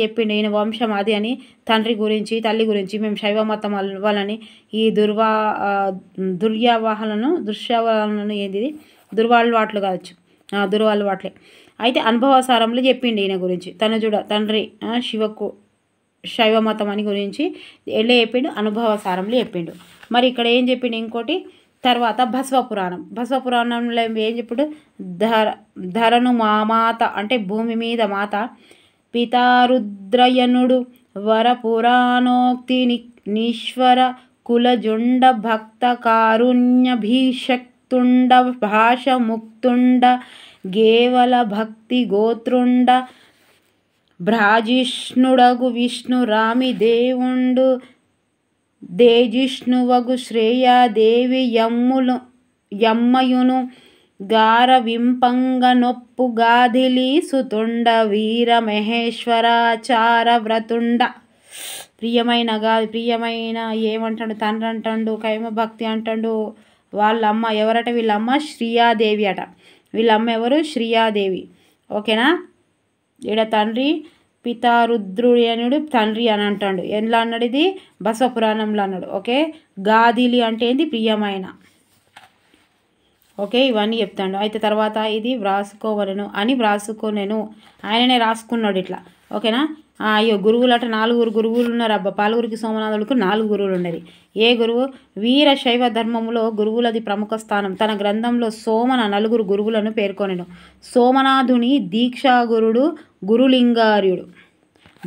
చెప్పిండు ఈయన వంశం అది అని. తండ్రి గురించి తల్లి గురించి మేము శైవ మతం వాళ్ళని ఈ దుర్యావాహలను ఏంది దుర్వాళ్ళవాట్లు కావచ్చు, దుర్వాళ్ళవాట్లే. అయితే అనుభవసారంలో చెప్పిండు ఈయన గురించి. తండ్రి శైవ మతం అని గురించి ఎట్లా చెప్పిండు? అనుభవసారంలో చెప్పిండు. మరి ఇక్కడ ఏం చెప్పిండు ఇంకోటి? తర్వాత బసవపురాణంలో ఏం చెప్పుడు? ధరను మామాత అంటే భూమి మీద మాత. పితారుద్రయనుడు వరపురాణోక్తి నీశ్వర కులజుండ భక్త కారుణ్యభీషక్తుండ భాష ముక్తుండ గేవల భక్తి గోత్రుండ భ్రాజిష్ణుడగు విష్ణు రామి దేవుండు దేజిష్ణువగు శ్రేయాదేవి యమ్మయును గారవింపంగ నొప్పు గాధిలి సుతుండ వీర మహేశ్వరాచార వ్రతుండ. ప్రియమైన ఏమంటాడు? తండ్రి అంటాడు, కైమ భక్తి అంటాడు. వాళ్ళమ్మ ఎవరట? వీళ్ళమ్మ శ్రీయాదేవి అట. వీళ్ళమ్మ ఎవరు? శ్రీయాదేవి. ఓకేనా. ఈడ తండ్రి పితారుద్రుయనుడు తండ్రి అని అంటాడు. ఎలా అన్నాడు? ఇది బసవపురాణంలో అన్నాడు. ఓకే. గాదిలి అంటే ఏంది? ప్రియమైన. ఓకే, ఇవన్నీ చెప్తాడు. అయితే తర్వాత ఇది వ్రాసుకోనేను ఆయననే రాసుకున్నాడు ఇట్లా. ఓకేనా. అయ్యో గురువులట 4 గురువులు ఉన్నారు అబ్బా. పాల్గురికి సోమనాథుడికి 4 గురువులు ఉన్నది. ఏ గురువు? వీర శైవ ధర్మములో గురువులది ప్రముఖ స్థానం. తన గ్రంథంలో 4 గురువులను పేర్కొనెను. సోమనాథుని దీక్షాగురుడు గురులింగార్యుడు.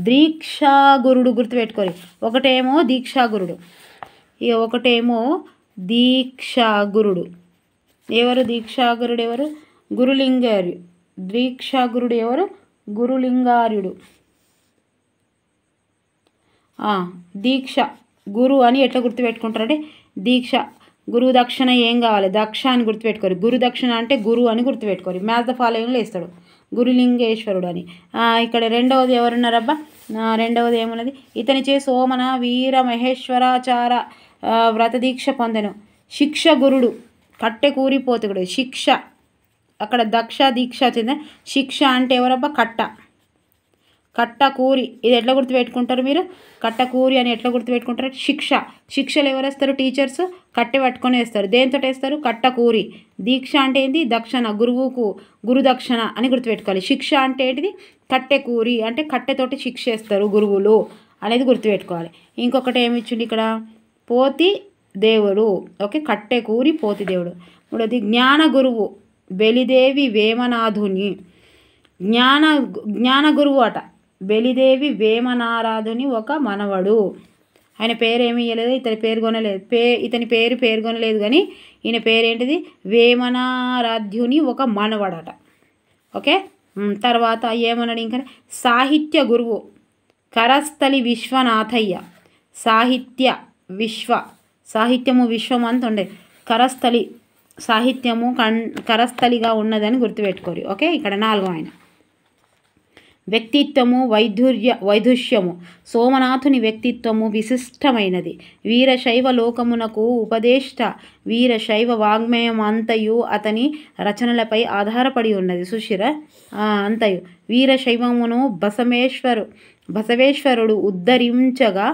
దీక్షాగురుడు గుర్తుపెట్టుకోరి. ఒకటేమో దీక్షాగురుడు, ఒకటేమో దీక్షాగురుడు. ఎవరు దీక్షాగురుడు? ఎవరు? గురులింగార్యుడు. దీక్షాగురుడు ఎవరు? గురులింగార్యుడు. దీక్ష గురు అని ఎట్లా గుర్తుపెట్టుకుంటారంటే దీక్ష గురువు దక్షిణ ఏం కావాలి? దక్ష అని గుర్తుపెట్టుకోరు. గురు దక్షిణ అంటే గురు అని గుర్తుపెట్టుకోరు. మ్యాథ్ ద ఫాలోయింగ్లో వేస్తాడు గురులింగేశ్వరుడు అని. ఇక్కడ రెండవది ఎవరున్నారబ్బా? రెండవది ఏమున్నది? ఇతనిచే సోమన వీర మహేశ్వరాచార వ్రతదీక్ష పొందెను. శిక్ష గురుడు కట్టె కూరిపోతుడు. శిక్ష అక్కడ దక్ష దీక్ష వచ్చింది. శిక్ష అంటే ఎవరబ్బా? కట్టకూరి, ఇది ఎట్లా గుర్తుపెట్టుకుంటారు మీరు? కట్టకూరి అని ఎట్లా గుర్తుపెట్టుకుంటారు? శిక్షలు ఎవరు వేస్తారు? టీచర్స్ కట్టె పట్టుకొని వేస్తారు. దేంతో వేస్తారు? కట్టకూరి. దీక్ష అంటే ఏంటి? దక్షిణ, గురు దక్షిణ అని గుర్తుపెట్టుకోవాలి. శిక్ష అంటే ఏంటిది? కట్టెకూరి అంటే కట్టెతోటి శిక్ష వేస్తారు గురువులు అనేది గుర్తుపెట్టుకోవాలి. ఇంకొకటి ఏమి ఇచ్చింది ఇక్కడ? పోతి దేవుడు. ఓకే, కట్టెకూరి పోతి దేవుడు. మూడోది జ్ఞాన గురువు, బలిదేవి వేమనాథుని. జ్ఞాన గురువు అట బలిదేవి వేమనారాధుని ఒక మనవడు. ఆయన పేరు ఏమి ఇవ్వలేదు, ఇతని పేరు కొనలేదు, ఇతని పేరు పేర్కొనలేదు, కానీ ఈయన పేరేంటిది? వేమనారాధ్యుని ఒక మనవడట. ఓకే, తర్వాత ఏమన్నాడు ఇంకా? సాహిత్య గురువు కరస్థలి విశ్వనాథయ్య. సాహిత్యము విశ్వం అంత ఉండే, కరస్థలి సాహిత్యము కరస్థలిగా ఉన్నదని గుర్తుపెట్టుకోరు. ఓకే, ఇక్కడ 4వ ఆయన వ్యక్తిత్వము వైదుష్యము. సోమనాథుని వ్యక్తిత్వము విశిష్టమైనది. వీరశైవ లోకమునకు ఉపదేష్ట. వీరశైవ వాగ్మయం అంతయు అతని రచనలపై ఆధారపడి ఉన్నది. సుశిర అంతయు వీరశైవమును బసవేశ్వరుడు ఉద్ధరించగా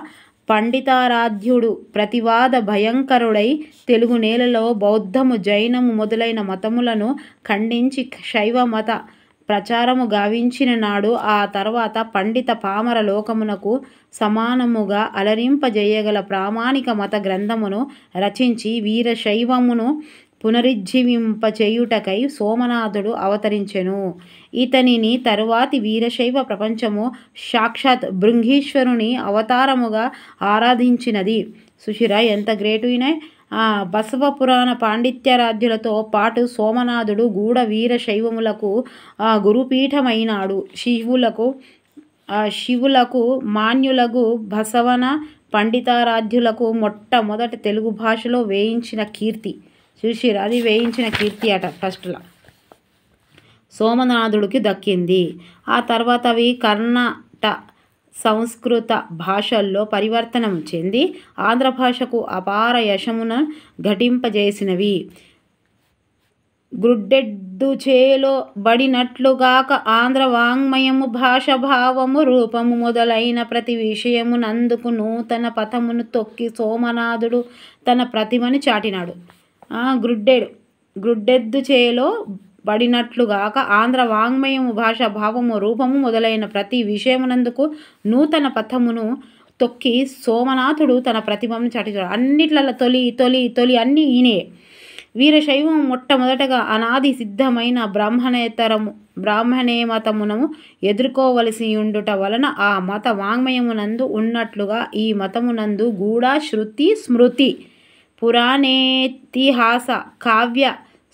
పండితారాధ్యుడు ప్రతివాద భయంకరుడై తెలుగు నేలలో బౌద్ధము, జైనము మొదలైన మతములను ఖండించి శైవ మత ప్రచారము గావించిన నాడు ఆ తర్వాత పండిత పామర లోకమునకు సమానముగా అలరింపజేయగల ప్రామాణిక మత గ్రంథమును రచించి వీరశైవమును పునరుజ్జీవింపచేయుటకై సోమనాథుడు అవతరించెను. ఇతనిని తరువాతి వీరశైవ ప్రపంచము సాక్షాత్ బృంగీశ్వరుని అవతారముగా ఆరాధించినది. సుశిర ఎంత గ్రేటు ఈయన! బసవ పురాణ పాండిత్యరాధ్యులతో పాటు సోమనాథుడు గూఢ వీరశైవములకు గురుపీఠమైనాడు. శివులకు మాన్యులకు బసవన పండితారాధ్యులకు మొట్టమొదటి తెలుగు భాషలో వేయించిన కీర్తి. చూసిరా, అది వేయించిన కీర్తి అట ఫస్ట్లో సోమనాథుడికి దక్కింది. ఆ తర్వాత అవి కర్ణాట సంస్కృత భాషల్లో పరివర్తనం చెంది ఆంధ్ర భాషకు అపార యశమును ఘటింపజేసినవి. గ్రుడ్డెద్దుచేలో బడినట్లుగాక ఆంధ్ర వాంగ్మయము భాష భావము రూపము మొదలైన ప్రతి విషయమునందుకు నూతన పథమును తొక్కి సోమనాథుడు తన ప్రతిభని చాటినాడు. గ్రుడ్డెద్దుచేలో బడినట్లుగాక ఆంధ్ర వాంగ్మయము భాష భావము రూపము మొదలైన ప్రతి విషయమునందుకు నూతన పథమును తొక్కి సోమనాథుడు తన ప్రతిభను చాటినాడు. అన్నిట్లలో తొలి అన్నీ ఈయనే. వీరశైవం మొట్టమొదటగా అనాది సిద్ధమైన బ్రాహ్మణేమతమును ఎదుర్కోవలసి ఉండుట వలన ఆ మత వాంగ్మయమునందు ఉన్నట్లుగా ఈ మతమునందు గూఢ శృతి స్మృతి పురాణేతిహాస కావ్య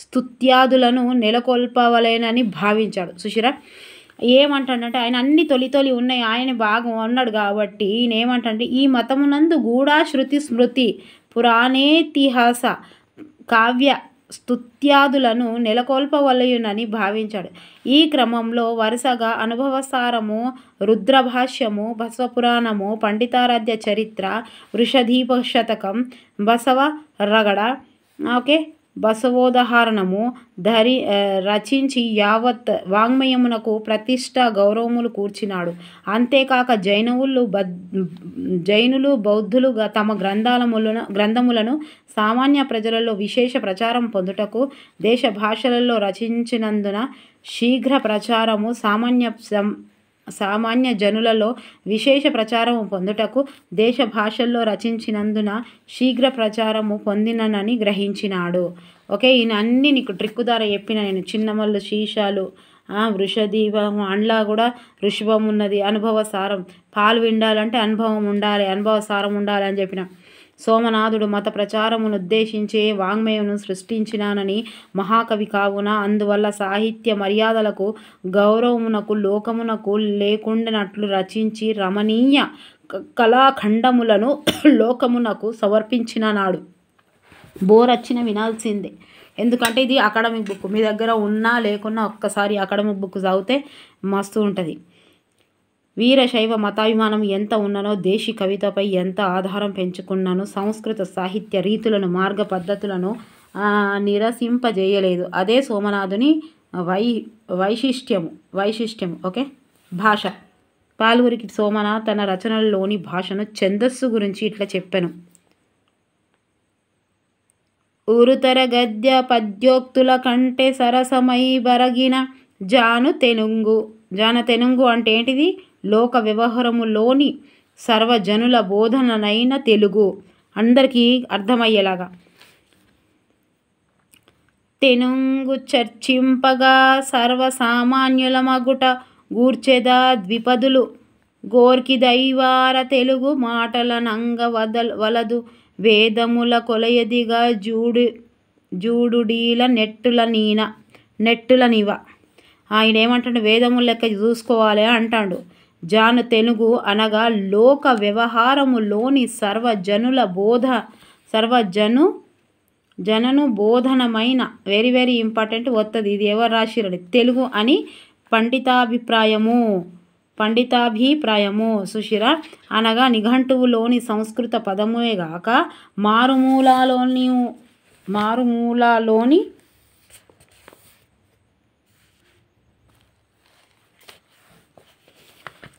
స్తుత్యాదులను నెలకొల్పవలేనని భావించాడు. సుశిరా ఏమంటాడంటే, ఆయన అన్ని తొలి ఉన్నాయి, ఆయన బాగా ఉన్నాడు కాబట్టి ఈయన ఏమంటాడంటే ఈ మతమునందు గూఢ శృతి స్మృతి పురాణేతిహాస కావ్య స్తుత్యాదులను నెలకొల్పవలయునని భావించాడు. ఈ క్రమంలో వరుసగా అనుభవసారము, రుద్రభాష్యము, బసవపురాణము, పండితారాధ్య చరిత్ర, వృషదీప శతకం, బసవ రగడ, బసవోదాహరణము రచించి యావత్ వాంగ్మయమునకు ప్రతిష్ట గౌరవములు కూర్చినాడు. అంతేకాక జైనులు బౌద్ధులు తమ గ్రంథములను సామాన్య ప్రజలలో విశేష ప్రచారం పొందుటకు దేశ భాషలలో రచించినందున శీఘ్ర ప్రచారము సామాన్య జనులలో విశేష ప్రచారము పొందుటకు దేశ భాషల్లో రచించినందున శీఘ్ర ప్రచారము పొందినని గ్రహించినాడు. ఓకే, ఈయన అన్నీ నీకు ట్రిక్కు ద్వారా చెప్పిన నేను. చిన్నమల్లు శీషాలు, వృషదీపం, అండ్లా కూడా ఋషభం ఉన్నది. అనుభవ సారం, పాలు విండాలంటే అనుభవం ఉండాలి, అనుభవ సారం ఉండాలి అని చెప్పిన. సోమనాథుడు మత ప్రచారమును ఉద్దేశించే వాంగ్మయమును సృష్టించినానని మహాకవి కావున అందువల్ల సాహిత్య మర్యాదలకు గౌరవమునకు లోకమునకు లేకుండానట్లు రచించి రమణీయ కళాఖండములను లోకమునకు సమర్పించినాడు. బోరచ్చిన వినాల్సిందే, ఎందుకంటే ఇది అకాడమిక్ బుక్. మీ దగ్గర ఉన్నా లేకున్నా ఒక్కసారి అకాడమిక్ బుక్ చదివితే మస్తు ఉంటుంది. వీరశైవ మతాభిమానం ఎంత ఉన్ననో దేశీ కవితపై ఎంత ఆధారం పెంచుకున్నానో సంస్కృత సాహిత్య రీతులను, మార్గ పద్ధతులను నిరసింపజేయలేదు. అదే సోమనాథుని వైశిష్ట్యము. ఓకే, భాష పాల్గురికి సోమనాథ్ తన రచనల్లోని భాషను ఛందస్సు గురించి ఇట్లా చెప్పాను. ఊరుతర గద్య పద్యోక్తుల కంటే సరసమై బరగిన జాను తెనుంగు అంటే ఏంటిది? లోక వ్యవహారములోని సర్వజనుల బోధననైన తెలుగు, అందరికీ అర్థమయ్యేలాగా. తెనుంగు చర్చింపగా సర్వసామాన్యుల మగుట గూర్చెద ద్విపదులు గోర్కి దైవార తెలుగు మాటల నంగ వలదు వేదముల కొలయదిగా జూడుడీల నెట్టుల నీవ. ఆయన ఏమంటాడు? వేదముల లెక్క చూసుకోవాలి అంటాడు. జాను తెనుగు అనగా లోక వ్యవహారములోని జనను బోధనమైన వెరీ వెరీ ఇంపార్టెంట్ వస్తుంది. ఇది ఎవరు రాసిరండి? తెలుగు అని పండితాభిప్రాయము. సుశిరా అనగా నిఘంటువులోని సంస్కృత పదమే గాక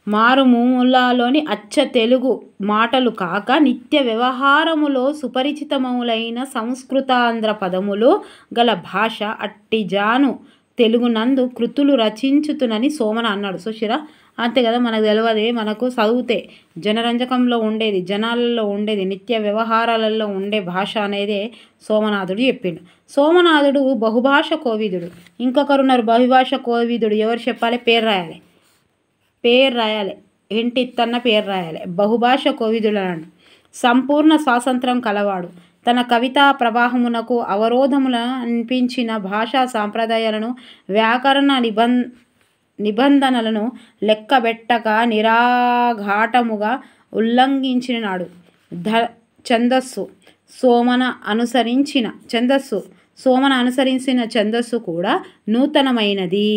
మారుమూలలోని అచ్చ తెలుగు మాటలు కాక నిత్య వ్యవహారములో సుపరిచితములైన సంస్కృతాంధ్ర పదములు గల భాష అట్టి జాను తెలుగునందు కృతులు రచించుతునని సోమన అన్నాడు. సుశిరా అంతే కదా, మనకు తెలియదే, మనకు చదివితే జనరంజకంలో ఉండేది, జనాలలో ఉండేది, నిత్య వ్యవహారాలలో ఉండే భాష అనేదే సోమనాథుడు చెప్పిండు. సోమనాథుడు బహుభాష కోవిదుడు. ఇంకొకరున్నారు బహుభాష కోవిదుడు. ఎవరు చెప్పాలి? పేరు రాయాలి. ఇంటిత్తన్న పేరు రాయాలి. బహుభాష కోవిదుడు అన్నాడు. సంపూర్ణ స్వాతంత్రం కలవాడు. తన కవితా ప్రవాహమునకు అవరోధముల అనిపించిన భాషా సాంప్రదాయాలను, వ్యాకరణ నిబంధనలను లెక్కబెట్టక నిరాఘాటముగా ఉల్లంఘించినాడు. ఛందస్సు సోమన అనుసరించిన ఛందస్సు కూడా నూతనమైనది,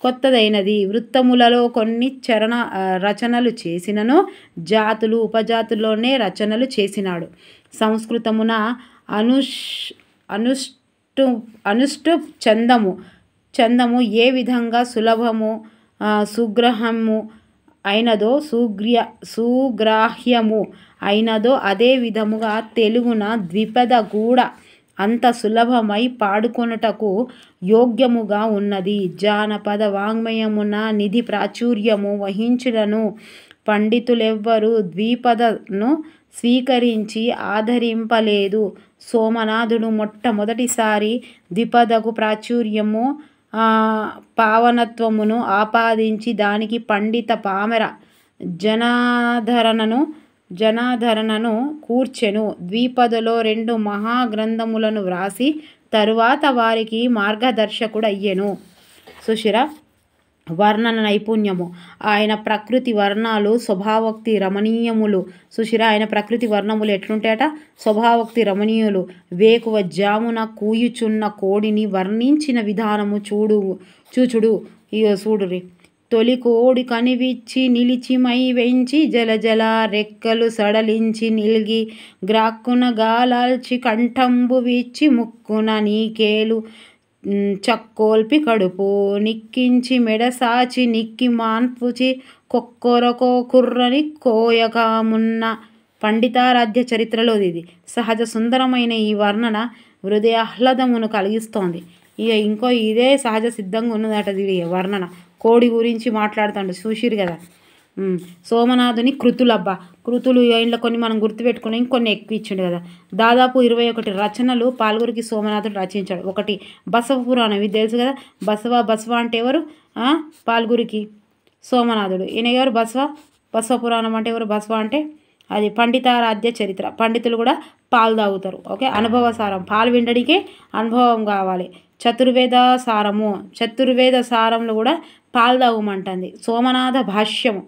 కొత్తదైనది. వృత్తములలో కొన్ని రచనలు చేసినను జాతులు ఉపజాతుల్లోనే రచనలు చేసినాడు. సంస్కృతమున అనుష్టు చందము ఏ విధంగా సులభము సుగ్రాహ్యము అయినదో అదే విధముగా తెలుగున ద్విపద కూడా అంత సులభమై పాడుకొనుటకు యోగ్యముగా ఉన్నది. జానపద వాంగ్మయమున నిధి ప్రాచుర్యము వహించుటను పండితులెవ్వరూ ద్విపదను స్వీకరించి ఆదరింపలేదు. సోమనాథుడు మొట్టమొదటిసారి ద్విపదకు ప్రాచుర్యము పావనత్వమును ఆపాదించి దానికి పండిత పామర జనాదరణను కూర్చెను. ద్విపదలో 2 మహాగ్రంథములను వ్రాసి తరువాత వారికి మార్గదర్శకుడయ్యెను. సుశిరా వర్ణన నైపుణ్యము. ఆయన ప్రకృతి వర్ణాలు స్వభావోక్తి రమణీయములు. సుశిరా ఆయన ప్రకృతి వర్ణములు ఎట్లుంటాయట? స్వభావోక్తి రమణీయులు. వేకువ జామున కూయుచున్న కోడిని వర్ణించిన విధానము చూచుడు. ఇగో చూడురి. తొలి కోడి కనివిచ్చి నిలిచి మై వెంచి జలజల రెక్కలు సడలించి నిల్గి గ్రాక్కున గాలాల్చి కంఠంబు విచ్చి ముక్కున నీకేలు చక్కోల్పి కడుపు నిక్కించి మెడసాచి నిక్కి మాన్పుచి కొక్కొరకో కుర్రని కోయకమున్న. పండితారాధ్య చరిత్రలోది ఇది. సహజ సుందరమైన ఈ వర్ణన హృదయాహ్లాదమును కలిగిస్తోంది. ఇంకో ఇదే సహజ సిద్ధంగా ఉన్నదట ఇది వర్ణన. కోడి గురించి మాట్లాడుతాడు, చూసిరు కదా. సోమనాథుని కృతులు ఇంట్లో కొన్ని మనం గుర్తుపెట్టుకుని ఇంకొన్ని ఎక్కువ ఇచ్చిండు కదా. దాదాపు 21 రచనలు పాల్గురికి సోమనాథుడు రచించాడు. ఒకటి బసవ పురాణం, ఇది తెలుసు కదా. బసవ అంటే ఎవరు? పాల్గురికి సోమనాథుడు. ఈయన ఎవరు? బసవ పురాణం అంటే ఎవరు? బసవ అంటే అది పండితారాధ్య చరిత్ర. పండితులు కూడా పాలు తాగుతారు. ఓకే, అనుభవ సారం. పాలు వినడానికే అనుభవం కావాలి. చతుర్వేద సారంలో కూడా పాలు తాగమంటుంది. సోమనాథ భాష్యము,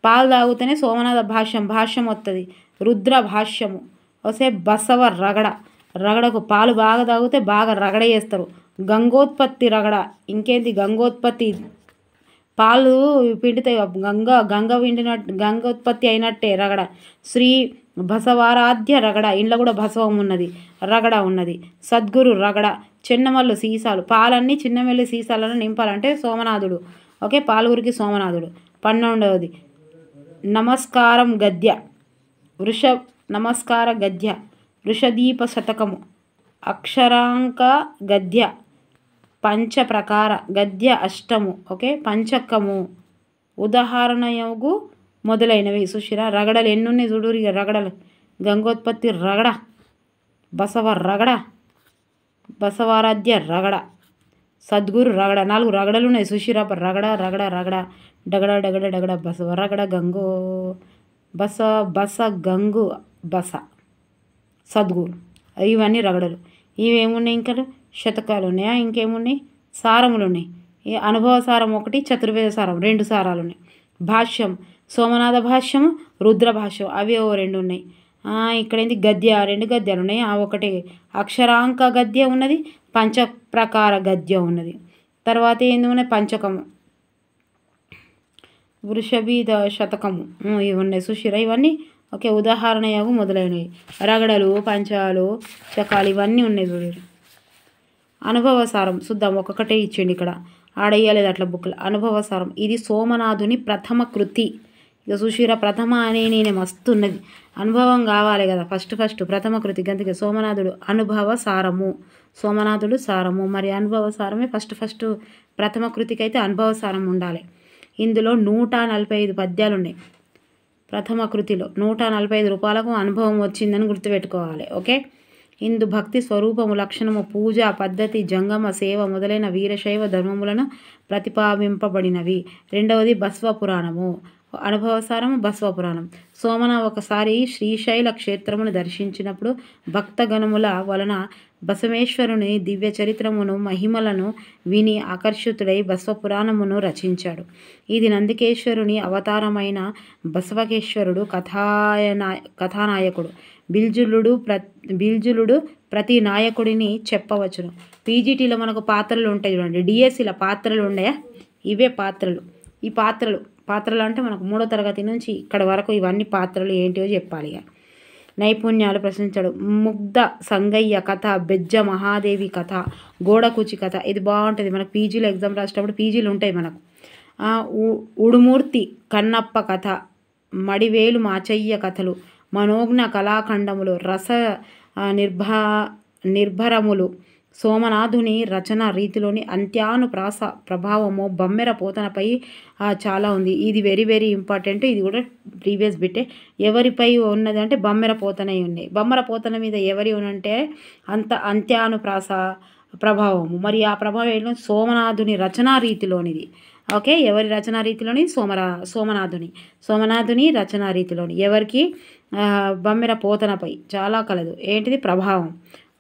పాలు తాగుతూనే సోమనాథ భాష్యం వస్తుంది. రుద్ర భాష్యము వస్తే బసవ రగడకు పాలు బాగా తాగితే బాగా రగడ చేస్తారు. గంగోత్పత్తి రగడ. ఇంకేంటి గంగోత్పత్తి? పాలు పిండితే గంగోత్పత్తి అయినట్టే రగడ. శ్రీ బసవారాధ్య రగడ. ఇంట్లో కూడా బసవం ఉన్నది, రగడ ఉన్నది. సద్గురు రగడ. చిన్నమల్లు సీసాలు. పాలన్నీ చిన్నమెల్లి సీసాలను నింపాలంటే సోమనాథుడు. ఓకే, పాల్గురికి సోమనాథుడు. 12వది నమస్కారం గద్య, నమస్కార గద్య, వృషదీప శతకము, అక్షరాంక గద్య, పంచప్రకార గద్య అష్టము, ఓకే, పంచకము, ఉదాహరణయగు మొదలైనవి. సుశిర రగడలు ఎన్నున్నాయి చూడు. ఇక రగడలు గంగోత్పత్తి రగడ, బసవ రగడ, బసవారాధ్య రగడ, సద్గురు రగడ. 4 రగడలు ఉన్నాయి. సుశిర రగడ రగడ రగడ, డగడ డగడ డగడ, బసవ రగడ, గంగో బస గంగు బస, సద్గురు. ఇవన్నీ రగడలు. ఇవేమున్నాయి? ఇంకా శతకాలు ఉన్నాయా? ఇంకేమున్నాయి? సారములు ఉన్నాయి. ఈ అనుభవ సారం 1, చతుర్వేద సారం 2 సారాలు ఉన్నాయి. భాష్యం సోమనాథ భాష్యము, రుద్ర భాష్యం అవి 2 ఉన్నాయి. ఇక్కడ ఏంటి? గద్య 2 గద్యాలు ఉన్నాయి. ఒకటి అక్షరాంక గద్య ఉన్నది, పంచప్రకార గద్య ఉన్నది. తర్వాత ఏంది ఉన్నాయి? పంచకము, వృషభీద శతకము ఇవి ఉన్నాయి. సుశిర ఇవన్నీ ఓకే. ఉదాహరణయగు మొదలైనవి. రగడలు, పంచాలు, చకాలు ఇవన్నీ ఉన్నాయి చూడండి. అనుభవ సారం చూద్దాం. ఒక్కొక్కటే ఇచ్చిండి ఇక్కడ, ఆడేయలేదు అట్లా బుక్లో. అనుభవ సారం ఇది సోమనాథుని ప్రథమ కృతి. ఇక సుశిర ప్రథమ అనే నేను మస్తు ఉన్నది, అనుభవం కావాలి కదా. ఫస్ట్ ప్రథమ కృతి. గంతకే సోమనాథుడు అనుభవ సారము, సోమనాథుడు సారము. మరి అనుభవ సారమే ఫస్ట్ ప్రథమ కృతికి అయితే అనుభవ సారం ఉండాలి. ఇందులో 145 పద్యాలు ఉన్నాయి. ప్రథమ కృతిలో 145 రూపాయలకు అనుభవం వచ్చిందని గుర్తుపెట్టుకోవాలి. ఓకే. ఇందు భక్తి స్వరూపము, లక్షణము, పూజ పద్ధతి, జంగమ సేవ మొదలైన వీరశైవ ధర్మములను ప్రతిపాదింపబడినవి. రెండవది బస్వ పురాణము, అనుభవసారము బస్వ పురాణం. సోమన ఒకసారి శ్రీశైల క్షేత్రమును దర్శించినప్పుడు భక్తగణముల వలన బసవేశ్వరుని దివ్య చరిత్రమును మహిమలను విని ఆకర్షితుడై బస్వపురాణమును రచించాడు. ఇది నందికేశ్వరుని అవతారమైన బసవకేశ్వరుడు కథానాయకుడు. బిల్జులుడు ప్రతి నాయకుడిని చెప్పవచ్చును. పీజీటీలో మనకు పాత్రలు ఉంటాయి చూడండి. డిఎస్సిలో పాత్రలు ఉన్నాయా? ఇవే పాత్రలు. ఈ పాత్రలు అంటే మనకు 3వ తరగతి నుంచి ఇక్కడ వరకు ఇవన్నీ పాత్రలు ఏంటివో చెప్పాలి. నైపుణ్యాలు ప్రశ్నించాడు. ముగ్ధ సంగయ్య కథ, బెజ్జ మహాదేవి కథ, గోడకుచి కథ ఇది బాగుంటుంది. మనకు పీజీలో ఎగ్జామ్ రాసేటప్పుడు పీజీలు ఉంటాయి మనకు. ఉడుమూర్తి కన్నప్ప కథ, మడివేలు మాచయ్య కథలు, మనోజ్ఞ కళాఖండములు, రస నిర్భరములు, సోమనాథుని రచన రీతిలోని అంత్యానుప్రాస ప్రభావము బమ్మెర పోతనపై చాలా ఉంది. ఇది వెరీ వెరీ ఇంపార్టెంట్. ఇది కూడా ప్రీవియస్ బిట్టే. ఎవరిపై ఉన్నది అంటే బమ్మెర పోతనై ఉన్నాయి. బమ్మెర పోతన మీద ఎవరి ఉన్నంటే అంత్యానుప్రాస ప్రభావము. మరి ఆ ప్రభావం ఏంటో సోమనాథుని రచనా రీతిలోనిది. ఓకే. ఎవరి రచనా రీతిలోని? సోమనాథుని రచనా రీతిలోని. ఎవరికి? బమ్మెర పోతనపై చాలా కలదు. ఏంటిది? ప్రభావం.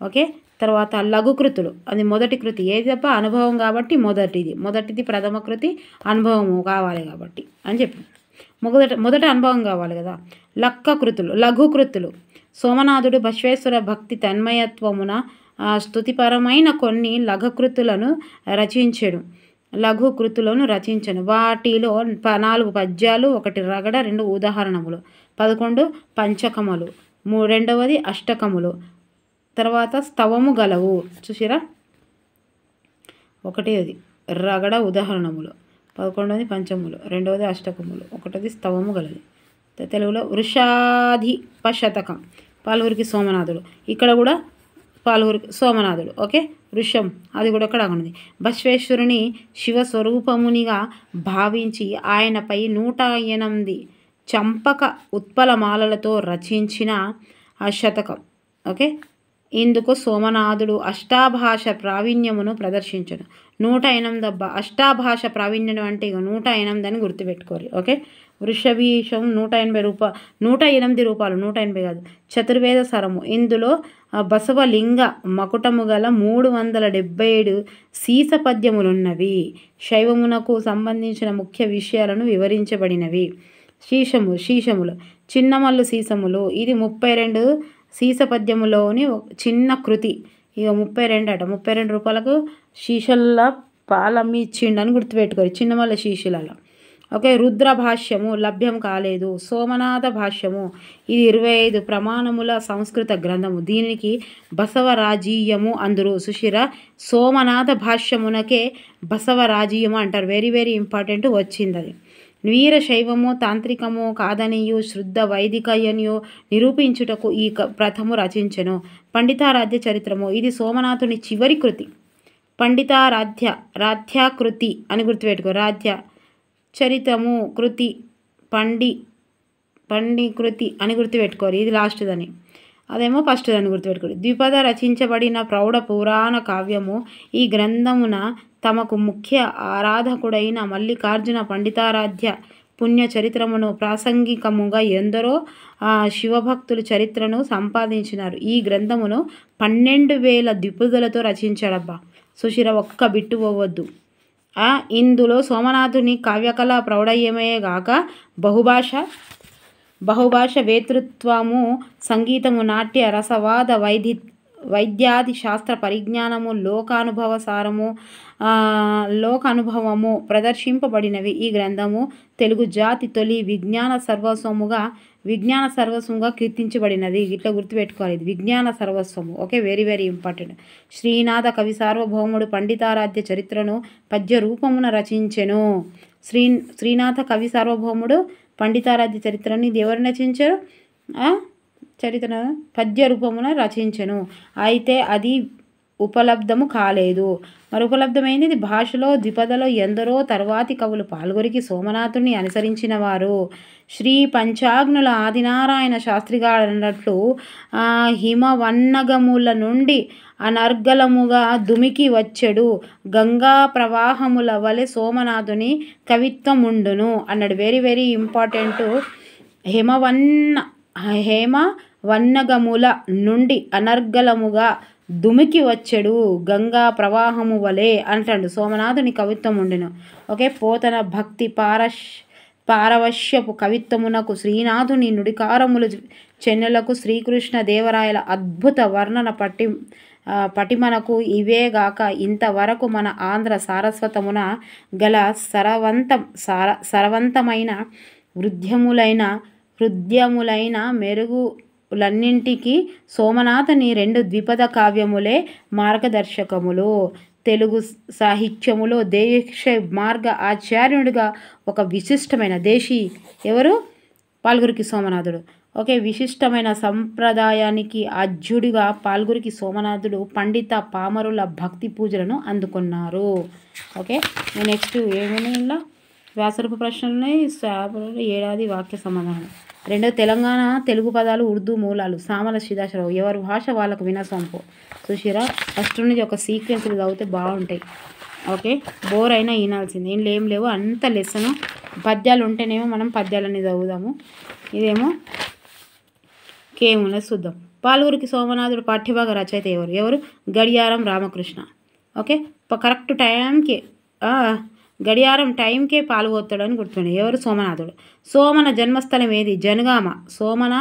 ఓకే. తర్వాత లఘుకృతులు, అది మొదటి కృతి. ఏది తప్ప అనుభవం కాబట్టి మొదటిది ప్రథమ కృతి, అనుభవము కావాలి కాబట్టి అని చెప్పి మొదట అనుభవం కావాలి కదా. లఘుకృతులు సోమనాథుడు బసవేశ్వర భక్తి తన్మయత్వమున స్తుతిపరమైన కొన్ని లఘుకృతులను రచించెను. వాటిలో 4 పద్యాలు, 1 రగడ, 2 ఉదాహరణములు, 11 పంచకములు, రెండవది అష్టకములు. తర్వాత స్తవము గలవు. చూసిరా, 1 అది రగడ ఉదాహరణములు, 11 పంచములు, 2 అష్టకములు, 1 స్తవము గలది. తెలుగులో వృషాధిప శతకం, పాల్వురికి సోమనాథుడు. ఇక్కడ కూడా పాల్వురికి సోమనాథుడు. ఓకే. వృషం అది కూడా అక్కడ ఉన్నది. బసవేశ్వరుని శివస్వరూపమునిగా భావించి ఆయనపై 108 చంపక ఉత్పలమాలలతో రచించిన ఆ శతకం. ఓకే. ఇందుకు సోమనాథుడు అష్టాభాష ప్రావీణ్యమును ప్రదర్శించను. 108 అష్టాభాష ప్రావీణ్యం అంటే ఇక 108 అని గుర్తుపెట్టుకోవాలి. ఓకే. వృషభీషం 180 రూపాయలు, 180 కాదు. చతుర్వేద సరము. ఇందులో బసవలింగ మకుటము గల 377 సీస పద్యములున్నవి. శైవమునకు సంబంధించిన ముఖ్య విషయాలను వివరించబడినవి. శీషములు చిన్నమల్లు సీసములు. ఇది 32 సీస పద్యములోని చిన్న కృతి. ఇక 32 రూపాయలకు శీషల పాలమ్మిచ్చిండని గుర్తుపెట్టుకోరు. చిన్నమల్ల శీషులలో. ఓకే. రుద్ర భాష్యము లభ్యం కాలేదు. సోమనాథ భాష్యము ఇది 25 ప్రమాణముల సంస్కృత గ్రంథము. దీనికి బసవరాజీయము అందురు. సుశిర సోమనాథ భాష్యమునకే బసవరాజీయము అంటారు. వెరీ వెరీ ఇంపార్టెంట్ వచ్చింది అది. వీరశైవమో తాంత్రికమో కాదనియు శుద్ధ వైదికయనియో నిరూపించుటకు ఈ ప్రథము రచించెను. పండితారాధ్య చరిత్రము ఇది సోమనాథుని చివరి కృతి. రాధ్యాకృతి అని గుర్తుపెట్టుకో. రాధ్య చరితము కృతి పండికృతి అని గుర్తుపెట్టుకోరు. ఇది లాస్ట్దని, అదేమో ఫస్ట్దని గుర్తుపెట్టుకోరు. ద్విపద రచించబడిన ప్రౌఢ పురాణ కావ్యము. ఈ గ్రంథమున తమకు ముఖ్య ఆరాధకుడైన మల్లికార్జున పండితారాధ్య పుణ్య చరిత్రమును ప్రాసంగికముగా ఎందరో శివభక్తులు చరిత్రను సంపాదించినారు. ఈ గ్రంథమును 12,000 ద్విపదలతో రచించాడబ్బా. సుశిర ఒక్క బిట్టు పోవద్దు. ఇందులో సోమనాథుని కావ్యకళ ప్రౌఢయమే గాక బహుభాష వేతృత్వము, సంగీతము, నాట్య రసవాద వైద్యాది శాస్త్ర పరిజ్ఞానము, లోకానుభవము ప్రదర్శింపబడినవి. ఈ గ్రంథము తెలుగు జాతి తొలి విజ్ఞాన సర్వస్వంగా కీర్తించబడినది. ఇట్లా గుర్తుపెట్టుకోవాలి, ఇది విజ్ఞాన సర్వస్వము. Okay, very very important. Srinatha కవి సార్వభౌముడు పండితారాధ్య చరిత్రను పద్య రూపమున రచించెను. శ్రీనాథ కవి సార్వభౌముడు పండితారాధ్య చరిత్రని ఎవరు రచించారు? చరిత్రను పద్య రూపమున రచించెను. అయితే అది ఉపలబ్ధము కాలేదు. మరి ఉపలబ్ధమైంది ఇది భాషలో ద్విపదలో ఎందరో తర్వాతి కవులు పాల్గొరికి సోమనాథుని అనుసరించిన వారు. శ్రీ పంచాగ్నుల ఆదినారాయణ శాస్త్రిగారు అన్నట్లు హిమవన్నగముల నుండి అనర్గళముగా దుమికి వచ్చెడు గంగా ప్రవాహముల వలె సోమనాథుని కవిత్వముండును అన్నాడు. Very very important. హేమవన్నగముల నుండి అనర్గళముగా దుమికి వచ్చెడు గంగా ప్రవాహము వలె అంటాడు. సోమనాథుని కవిత్వం ఉండెను. ఓకే, పోతన భక్తి పారవశ్యపు కవిత్వమునకు శ్రీనాథుని నుడికారములు చెన్నెలకు శ్రీకృష్ణ దేవరాయల అద్భుత వర్ణన పటిమనకు ఇవేగాక ఇంతవరకు మన ఆంధ్ర సారస్వతమున గల సరవంతమైన హృద్యములైన మెరుగులన్నింటికి సోమనాథుని 2 ద్విపద కావ్యములే మార్గదర్శకములు. తెలుగు సాహిత్యములో దేశ మార్గ ఆచార్యుడిగా ఒక విశిష్టమైన ఎవరు? పాల్గురికి సోమనాథుడు. ఓకే, విశిష్టమైన సంప్రదాయానికి ఆద్యుడిగా పాల్గురికి సోమనాథుడు పండిత పామరుల భక్తి పూజలను అందుకున్నారు. ఓకే, నెక్స్ట్ ఏమైనా ఇలా వ్యాసరూప ప్రశ్నలున్నాయి. ఏడాది వాక్య సమాధానం. 2 తెలంగాణ తెలుగు పదాలు ఉర్దూ మూలాలు. సామల శ్రీదాసరావు. ఎవరి భాష వాళ్ళకు వినసొంపు. చూసిరా, ఫస్ట్ నుంచి ఒక సీక్వెన్స్లు చదివితే బాగుంటాయి. ఓకే, బోర్ అయినా వినాల్సింది. ఏం లేవు, అంత లెసను. పద్యాలు ఉంటేనేమో మనం పద్యాలన్నీ చదువుదాము. ఇదేమో కేమున చూద్దాం. పాల్గురికి సోమనాథుడు పాఠ్యభాగ రచయిత ఎవరు? గడియారం రామకృష్ణ. ఓకే, కరెక్ట్ టైంకి గడియారం టైంకే పాల్గొతాడని గుర్తుండే. ఎవరు? సోమనాథుడు. సోమన జన్మస్థలం ఏది? జనగామ. సోమన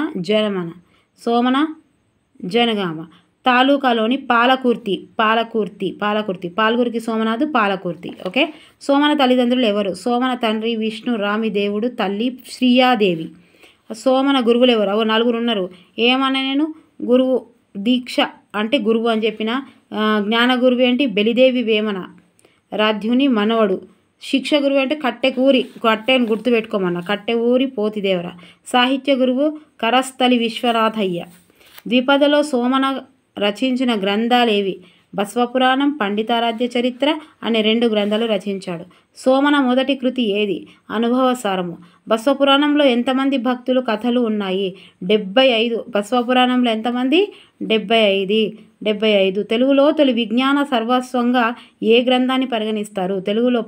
జనగామ తాలూకాలోని పాలకుర్తి. పాల్గురికి సోమనాథు పాలకుర్తి. ఓకే, సోమన తల్లిదండ్రులు ఎవరు? సోమన తండ్రి విష్ణు రామిదేవుడు, తల్లి శ్రీయాదేవి. సోమన గురువులు ఎవరు? 4 ఉన్నారు. ఏమన్నా నేను గురువు దీక్ష అంటే గురువు అని చెప్పిన. జ్ఞాన గురువు ఏంటి? బలిదేవి వేమన రాధ్యుని మనవడు. శిక్ష గురువు అంటే కట్టెని గుర్తుపెట్టుకోమన్నా, కట్టె ఊరి పోతిదేవర. సాహిత్య గురువు కరస్థలి విశ్వనాథయ్య. ద్విపదలో సోమన రచించిన గ్రంథాలేవి? బసవపురాణం, పండితారాధ్య చరిత్ర అనే 2 గ్రంథాలు రచించాడు. సోమన మొదటి కృతి ఏది? అనుభవసారము. బసవపురాణంలో ఎంతమంది భక్తులు కథలు ఉన్నాయి? 75. బసవపురాణంలో ఎంతమంది? 75. తెలుగులో తొలి విజ్ఞాన సర్వస్వంగా ఏ గ్రంథాన్ని పరిగణిస్తారు? తెలుగులో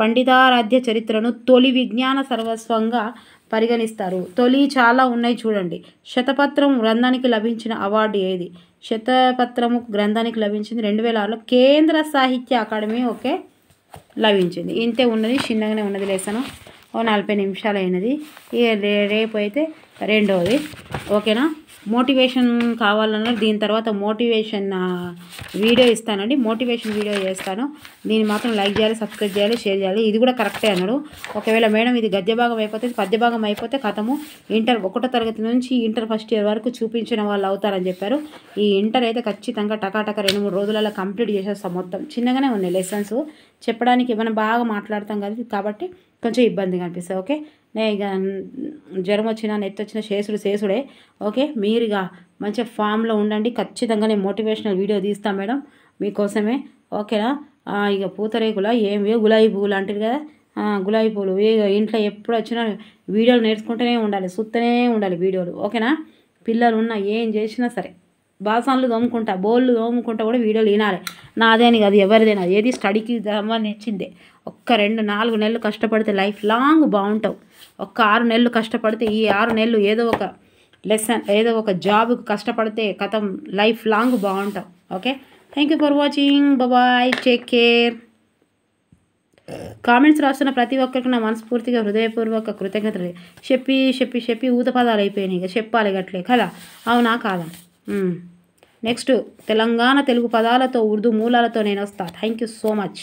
పండితారాధ్య చరిత్రను తొలి విజ్ఞాన సర్వస్వంగా పరిగణిస్తారు. తొలి చాలా ఉన్నాయి చూడండి. శతపత్రం గ్రంథానికి లభించిన అవార్డు ఏది? శతపత్రము గ్రంథానికి లభించింది 2006లో కేంద్ర సాహిత్య అకాడమీ. ఓకే, లభించింది. ఇంతే ఉన్నది, చిన్నగానే ఉన్నది లెసను. 40 నిమిషాలు అయినది. రేపు అయితే 2వది. ఓకేనా, మోటివేషన్ కావాలన్నా దీని తర్వాత మోటివేషన్ వీడియో ఇస్తానండి. మోటివేషన్ వీడియో చేస్తాను. దీన్ని మాత్రం లైక్ చేయాలి, సబ్స్క్రైబ్ చేయాలి, షేర్ చేయాలి. ఇది కూడా కరెక్టే అన్నాడు. ఒకవేళ మేడం ఇది గద్య భాగం అయిపోతే పద్య భాగం అయిపోతే కథము ఇంటర్ 1వ తరగతి నుంచి ఇంటర్ ఫస్ట్ ఇయర్ వరకు చూపించిన వాళ్ళు అవుతారని చెప్పారు. ఈ ఇంటర్ అయితే ఖచ్చితంగా టకాటక 2-3 రోజులలో కంప్లీట్ చేసేస్తాం. మొత్తం చిన్నగానే ఉన్నాయి లెసన్స్, చెప్పడానికి మనం బాగా మాట్లాడతాం కదా కాబట్టి కొంచెం ఇబ్బందిగా అనిపిస్తుంది. ఓకే, నేను ఇక జ్వరం వచ్చినా నెత్తి వచ్చినా చేసుడే. ఓకే, మీరు ఇక మంచిగా ఫామ్లో ఉండండి. ఖచ్చితంగా నేను మోటివేషనల్ వీడియో తీస్తాను మేడం మీకోసమే. ఓకేనా, ఇక పూతరేకుల ఏమి గులాబీ పువ్వులు అంటారు కదా, గులాబీ పువ్వులు ఇంట్లో ఎప్పుడు వచ్చినా వీడియోలు నేర్చుకుంటూనే ఉండాలి, చూస్తూనే ఉండాలి వీడియోలు. ఓకేనా, పిల్లలు ఉన్నా ఏం చేసినా సరే బాసన్లు తోముకుంటా, బోళ్ళు తోముకుంటా కూడా వీడియోలు వినాలి. నాదేని కాదు, ఎవరిదైనా, ఏది స్టడీకి సంబంధించిందే. 1-4 నెలలు కష్టపడితే లైఫ్ లాంగ్ బాగుంటావు. 6 నెలలు కష్టపడితే ఈ 6 నెలలు ఏదో ఒక లెసన్, ఏదో ఒక జాబ్కి కష్టపడితే కథం లైఫ్ లాంగ్ బాగుంటావు. Okay, thank you for watching. Bye, take care. Comments రాస్తున్న ప్రతి ఒక్కరికి నా మనస్ఫూర్తిగా హృదయపూర్వక కృతజ్ఞతలు. చెప్పి ఊత పదాలు అయిపోయినాయి. ఇక చెప్పాలి గట్లే కదా, అవునా కాదా? నెక్స్ట్ తెలంగాణ తెలుగు పదాలతో ఉర్దూ మూలాలతో నేను వస్తా. Thank you so much.